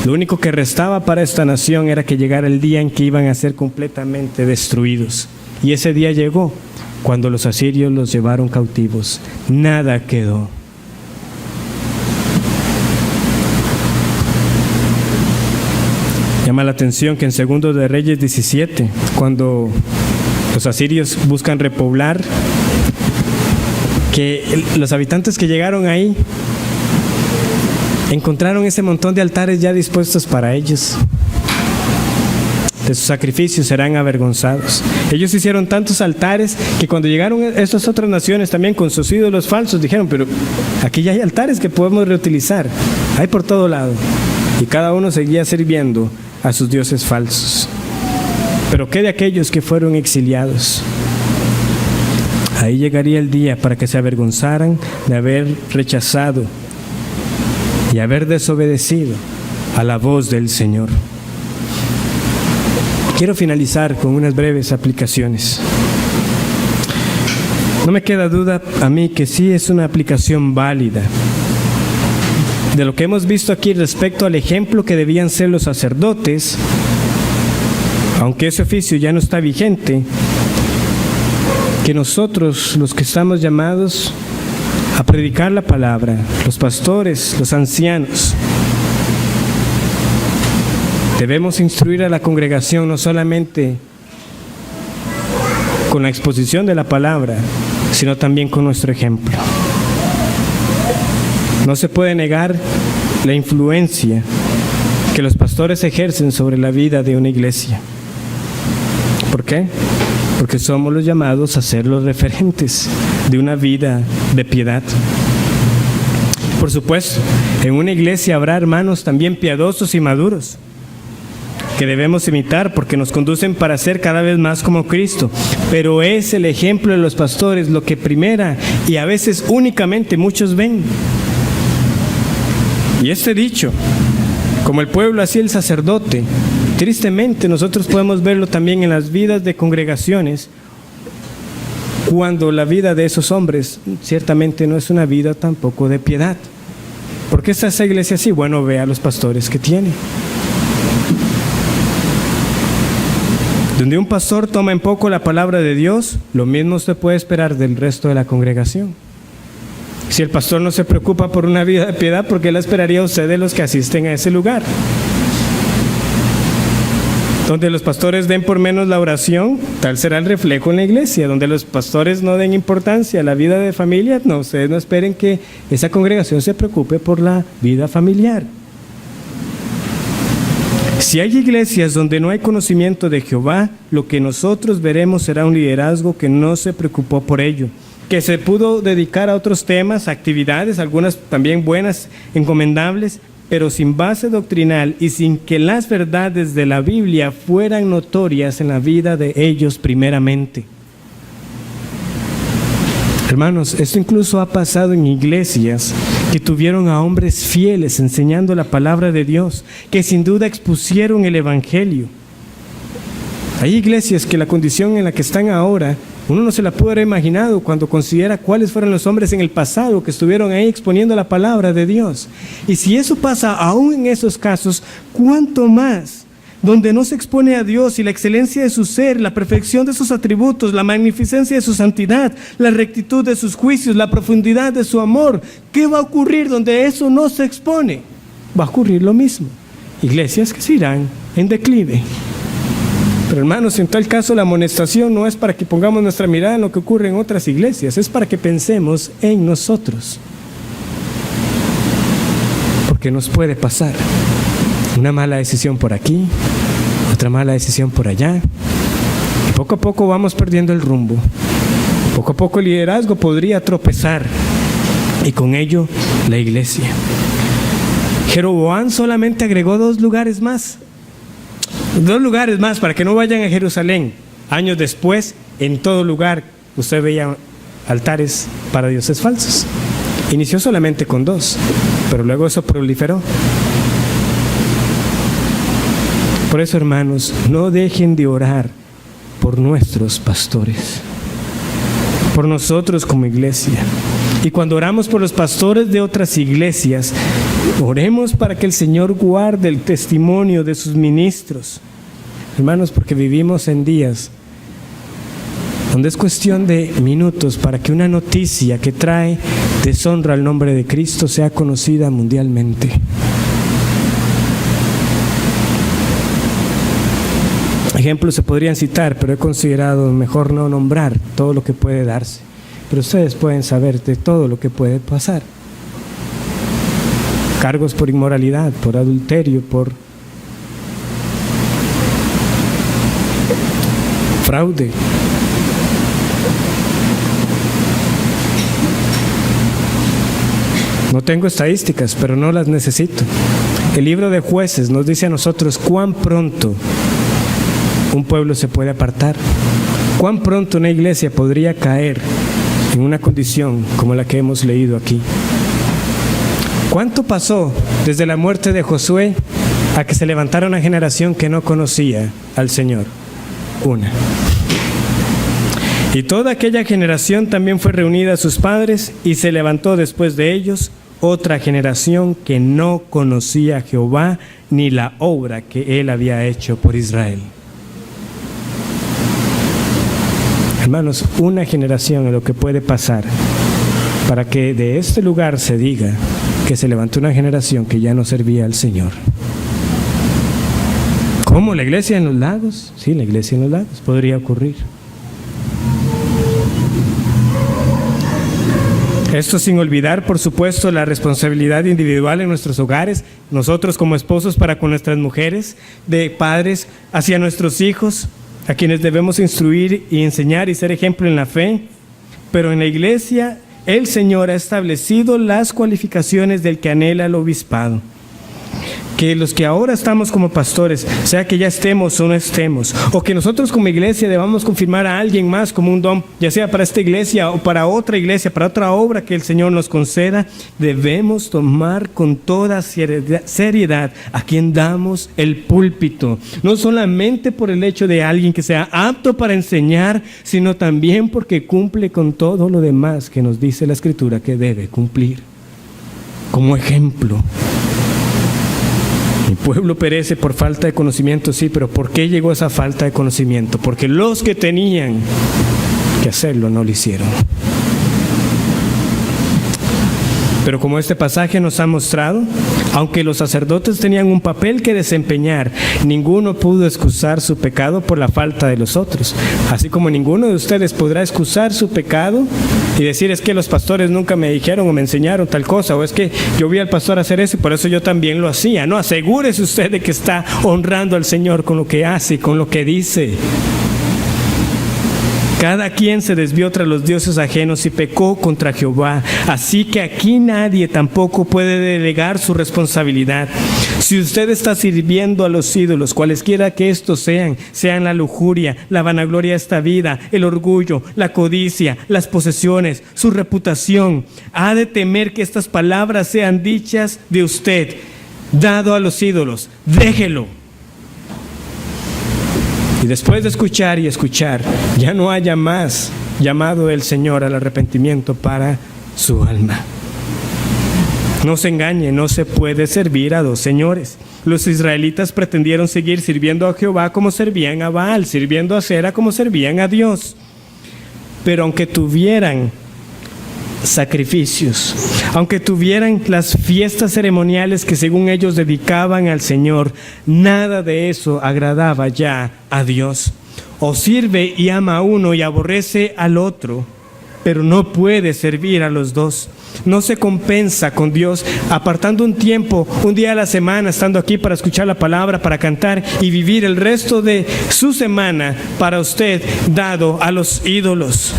Lo único que restaba para esta nación era que llegara el día en que iban a ser completamente destruidos, y ese día llegó cuando los asirios los llevaron cautivos. Nada quedó. Llama la atención que en 2 de Reyes 17, cuando los asirios buscan repoblar, que los habitantes que llegaron ahí encontraron ese montón de altares ya dispuestos para ellos. De sus sacrificios serán avergonzados. Ellos hicieron tantos altares que cuando llegaron estas otras naciones también con sus ídolos falsos, dijeron: pero aquí ya hay altares que podemos reutilizar. Hay por todo lado. Y cada uno seguía sirviendo a sus dioses falsos. Pero ¿qué de aquellos que fueron exiliados? Ahí llegaría el día para que se avergonzaran de haber rechazado y haber desobedecido a la voz del Señor. Quiero finalizar con unas breves aplicaciones. No me queda duda a mí que sí es una aplicación válida de lo que hemos visto aquí respecto al ejemplo que debían ser los sacerdotes, aunque ese oficio ya no está vigente, que nosotros, los que estamos llamados a predicar la palabra, los pastores, los ancianos, debemos instruir a la congregación no solamente con la exposición de la palabra, sino también con nuestro ejemplo. No se puede negar la influencia que los pastores ejercen sobre la vida de una iglesia. ¿Por qué? Porque somos los llamados a ser los referentes de una vida de piedad. Por supuesto, en una iglesia habrá hermanos también piadosos y maduros que debemos imitar porque nos conducen para ser cada vez más como Cristo. Pero es el ejemplo de los pastores lo que primera y a veces únicamente muchos ven. Y este dicho, como el pueblo así el sacerdote, tristemente nosotros podemos verlo también en las vidas de congregaciones, cuando la vida de esos hombres ciertamente no es una vida tampoco de piedad. ¿Por qué está esa iglesia así? Bueno, ve a los pastores que tiene. Donde un pastor toma en poco la palabra de Dios, lo mismo se puede esperar del resto de la congregación. Si el pastor no se preocupa por una vida de piedad, ¿por qué la esperaría usted de los que asisten a ese lugar? Donde los pastores den por menos la oración, tal será el reflejo en la iglesia. Donde los pastores no den importancia a la vida de familia, no, ustedes no esperen que esa congregación se preocupe por la vida familiar. Si hay iglesias donde no hay conocimiento de Jehová, lo que nosotros veremos será un liderazgo que no se preocupó por ello, que se pudo dedicar a otros temas, actividades, algunas también buenas, encomendables, pero sin base doctrinal y sin que las verdades de la Biblia fueran notorias en la vida de ellos primeramente. Hermanos, esto incluso ha pasado en iglesias que tuvieron a hombres fieles enseñando la palabra de Dios, que sin duda expusieron el Evangelio. Hay iglesias que la condición en la que están ahora, uno no se la pudo haber imaginado cuando considera cuáles fueron los hombres en el pasado que estuvieron ahí exponiendo la palabra de Dios. Y si eso pasa aún en esos casos, ¿cuánto más donde no se expone a Dios y la excelencia de su ser, la perfección de sus atributos, la magnificencia de su santidad, la rectitud de sus juicios, la profundidad de su amor? ¿Qué va a ocurrir donde eso no se expone? Va a ocurrir lo mismo. Iglesias que se irán en declive. Pero hermanos, en tal caso la amonestación no es para que pongamos nuestra mirada en lo que ocurre en otras iglesias, es para que pensemos en nosotros. Porque nos puede pasar una mala decisión por aquí, otra mala decisión por allá, y poco a poco vamos perdiendo el rumbo. Poco a poco el liderazgo podría tropezar, y con ello la iglesia. Jeroboam solamente agregó 2 lugares más para que no vayan a Jerusalén. Años después, en todo lugar usted veía altares para dioses falsos. Inició solamente con 2, pero luego eso proliferó. Por eso, hermanos, no dejen de orar por nuestros pastores, por nosotros como iglesia. Y cuando oramos por los pastores de otras iglesias, oremos para que el Señor guarde el testimonio de sus ministros. Hermanos, porque vivimos en días donde es cuestión de minutos para que una noticia que trae deshonra al nombre de Cristo sea conocida mundialmente. Ejemplos se podrían citar, pero he considerado mejor no nombrar todo lo que puede darse. Pero ustedes pueden saber de todo lo que puede pasar. Cargos por inmoralidad, por adulterio, por fraude. No tengo estadísticas, pero no las necesito. El libro de Jueces nos dice a nosotros cuán pronto un pueblo se puede apartar, cuán pronto una iglesia podría caer en una condición como la que hemos leído aquí. ¿Cuánto pasó desde la muerte de Josué a que se levantara una generación que no conocía al Señor? Una. Y toda aquella generación también fue reunida a sus padres y se levantó después de ellos otra generación que no conocía a Jehová ni la obra que Él había hecho por Israel. Hermanos, una generación es lo que puede pasar para que de este lugar se diga que se levantó una generación que ya no servía al Señor. ¿Cómo? ¿La iglesia en los lagos? Sí, la iglesia en los lagos podría ocurrir. Esto sin olvidar, por supuesto, la responsabilidad individual en nuestros hogares, nosotros como esposos para con nuestras mujeres, de padres hacia nuestros hijos, a quienes debemos instruir y enseñar y ser ejemplo en la fe. Pero en la iglesia, el Señor ha establecido las cualificaciones del que anhela el obispado. Que los que ahora estamos como pastores, sea que ya estemos o no estemos, o que nosotros como iglesia debamos confirmar a alguien más como un don, ya sea para esta iglesia o para otra iglesia, para otra obra que el Señor nos conceda, debemos tomar con toda seriedad a quien damos el púlpito, no solamente por el hecho de alguien que sea apto para enseñar, sino también porque cumple con todo lo demás que nos dice la Escritura que debe cumplir, como ejemplo. Mi pueblo perece por falta de conocimiento, sí, pero ¿por qué llegó esa falta de conocimiento? Porque los que tenían que hacerlo no lo hicieron. Pero como este pasaje nos ha mostrado, aunque los sacerdotes tenían un papel que desempeñar, ninguno pudo excusar su pecado por la falta de los otros. Así como ninguno de ustedes podrá excusar su pecado y decir, es que los pastores nunca me dijeron o me enseñaron tal cosa, o es que yo vi al pastor hacer eso y por eso yo también lo hacía. No, asegúrese usted de que está honrando al Señor con lo que hace y con lo que dice. Cada quien se desvió tras los dioses ajenos y pecó contra Jehová. Así que aquí nadie tampoco puede delegar su responsabilidad. Si usted está sirviendo a los ídolos, cualesquiera que estos sean la lujuria, la vanagloria de esta vida, el orgullo, la codicia, las posesiones, su reputación, ha de temer que estas palabras sean dichas de usted. Dado a los ídolos, déjelo. Y después de escuchar y escuchar, ya no haya más llamado del Señor al arrepentimiento para su alma. No se engañe, no se puede servir a dos señores. Los israelitas pretendieron seguir sirviendo a Jehová como servían a Baal, sirviendo a Asera como servían a Dios. Pero aunque tuvieran sacrificios, aunque tuvieran las fiestas ceremoniales que según ellos dedicaban al Señor, nada de eso agradaba ya a Dios. O sirve y ama a uno y aborrece al otro, pero no puede servir a los dos. No se compensa con Dios apartando un tiempo, un día a la semana, estando aquí para escuchar la palabra, para cantar y vivir el resto de su semana para usted dado a los ídolos.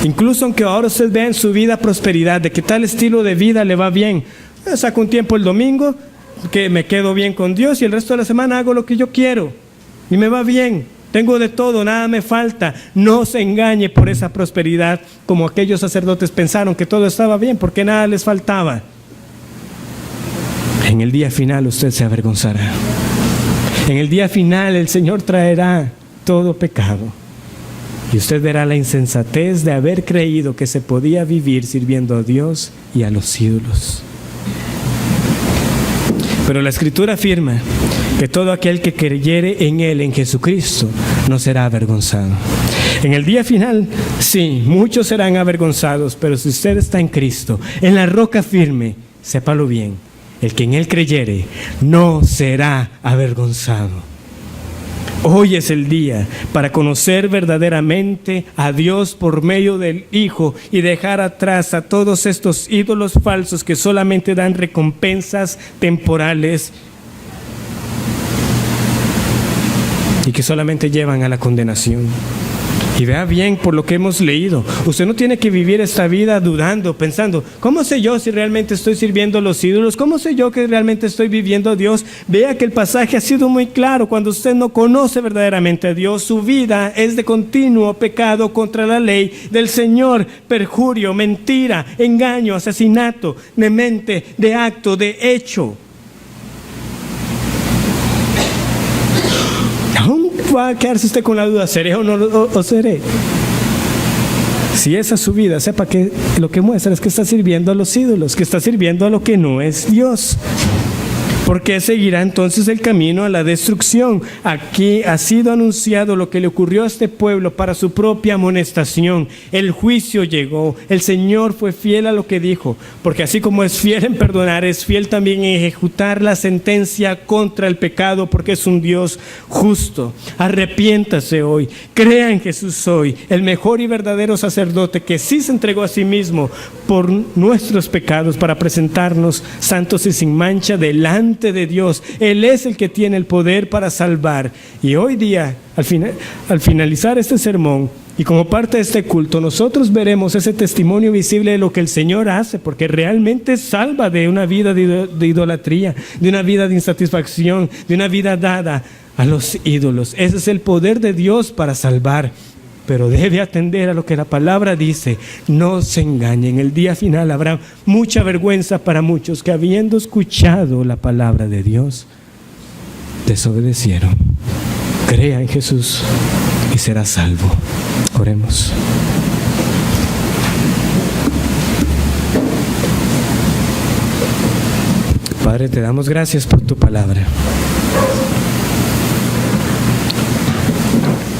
Incluso aunque ahora usted vea en su vida prosperidad, de que tal estilo de vida le va bien, saco un tiempo el domingo, que me quedo bien con Dios y el resto de la semana hago lo que yo quiero y me va bien, tengo de todo, nada me falta. No se engañe por esa prosperidad como aquellos sacerdotes pensaron que todo estaba bien porque nada les faltaba. En el día final usted se avergonzará. En el día final el Señor traerá todo pecado. Y usted verá la insensatez de haber creído que se podía vivir sirviendo a Dios y a los ídolos. Pero la Escritura afirma que todo aquel que creyere en Él, en Jesucristo, no será avergonzado. En el día final, sí, muchos serán avergonzados, pero si usted está en Cristo, en la roca firme, sépalo bien, el que en Él creyere no será avergonzado. Hoy es el día para conocer verdaderamente a Dios por medio del Hijo y dejar atrás a todos estos ídolos falsos que solamente dan recompensas temporales y que solamente llevan a la condenación. Y vea bien por lo que hemos leído. Usted no tiene que vivir esta vida dudando, pensando, ¿cómo sé yo si realmente estoy sirviendo a los ídolos? ¿Cómo sé yo que realmente estoy viviendo a Dios? Vea que el pasaje ha sido muy claro. Cuando usted no conoce verdaderamente a Dios, su vida es de continuo pecado contra la ley del Señor. Perjurio, mentira, engaño, asesinato, de mente, de acto, de hecho. Va a quedarse usted con la duda, ¿seré o no o seré? Si esa es su vida, sepa que lo que muestra es que está sirviendo a los ídolos, que está sirviendo a lo que no es Dios. Porque seguirá entonces el camino a la destrucción. Aquí ha sido anunciado lo que le ocurrió a este pueblo para su propia amonestación. El juicio llegó. El Señor fue fiel a lo que dijo. Porque así como es fiel en perdonar, es fiel también en ejecutar la sentencia contra el pecado, porque es un Dios justo. Arrepiéntase hoy. Crea en Jesús hoy, el mejor y verdadero sacerdote que sí se entregó a sí mismo por nuestros pecados para presentarnos santos y sin mancha delante de Dios. Él es el que tiene el poder para salvar. Y hoy día, al finalizar este sermón y como parte de este culto, nosotros veremos ese testimonio visible de lo que el Señor hace, porque realmente salva de una vida de idolatría, de una vida de insatisfacción, de una vida dada a los ídolos. Ese es el poder de Dios para salvar. Pero debe atender a lo que la palabra dice. No se engañen. El día final habrá mucha vergüenza para muchos que, habiendo escuchado la palabra de Dios, desobedecieron. Crea en Jesús y será salvo. Oremos. Padre, te damos gracias por tu palabra.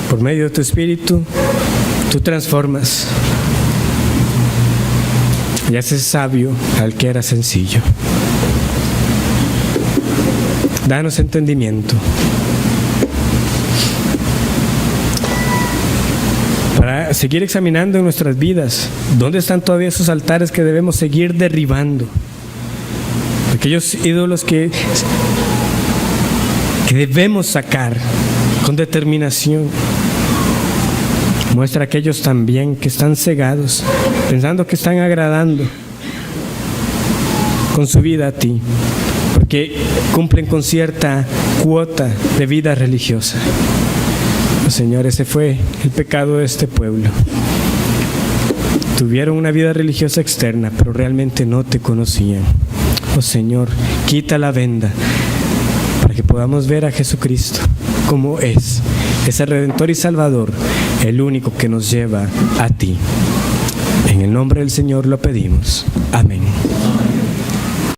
Por medio de tu Espíritu, tú transformas. y haces sabio al que era sencillo. Danos entendimiento para seguir examinando en nuestras vidas dónde están todavía esos altares que debemos seguir derribando, aquellos ídolos que debemos sacar con determinación. Muestra a aquellos también que están cegados, pensando que están agradando con su vida a ti, porque cumplen con cierta cuota de vida religiosa. Oh, Señor, ese fue el pecado de este pueblo. Tuvieron una vida religiosa externa, pero realmente no te conocían. Oh Señor, quita la venda para que podamos ver a Jesucristo como es, ese Redentor y Salvador, el único que nos lleva a ti. En el nombre del Señor lo pedimos. Amén.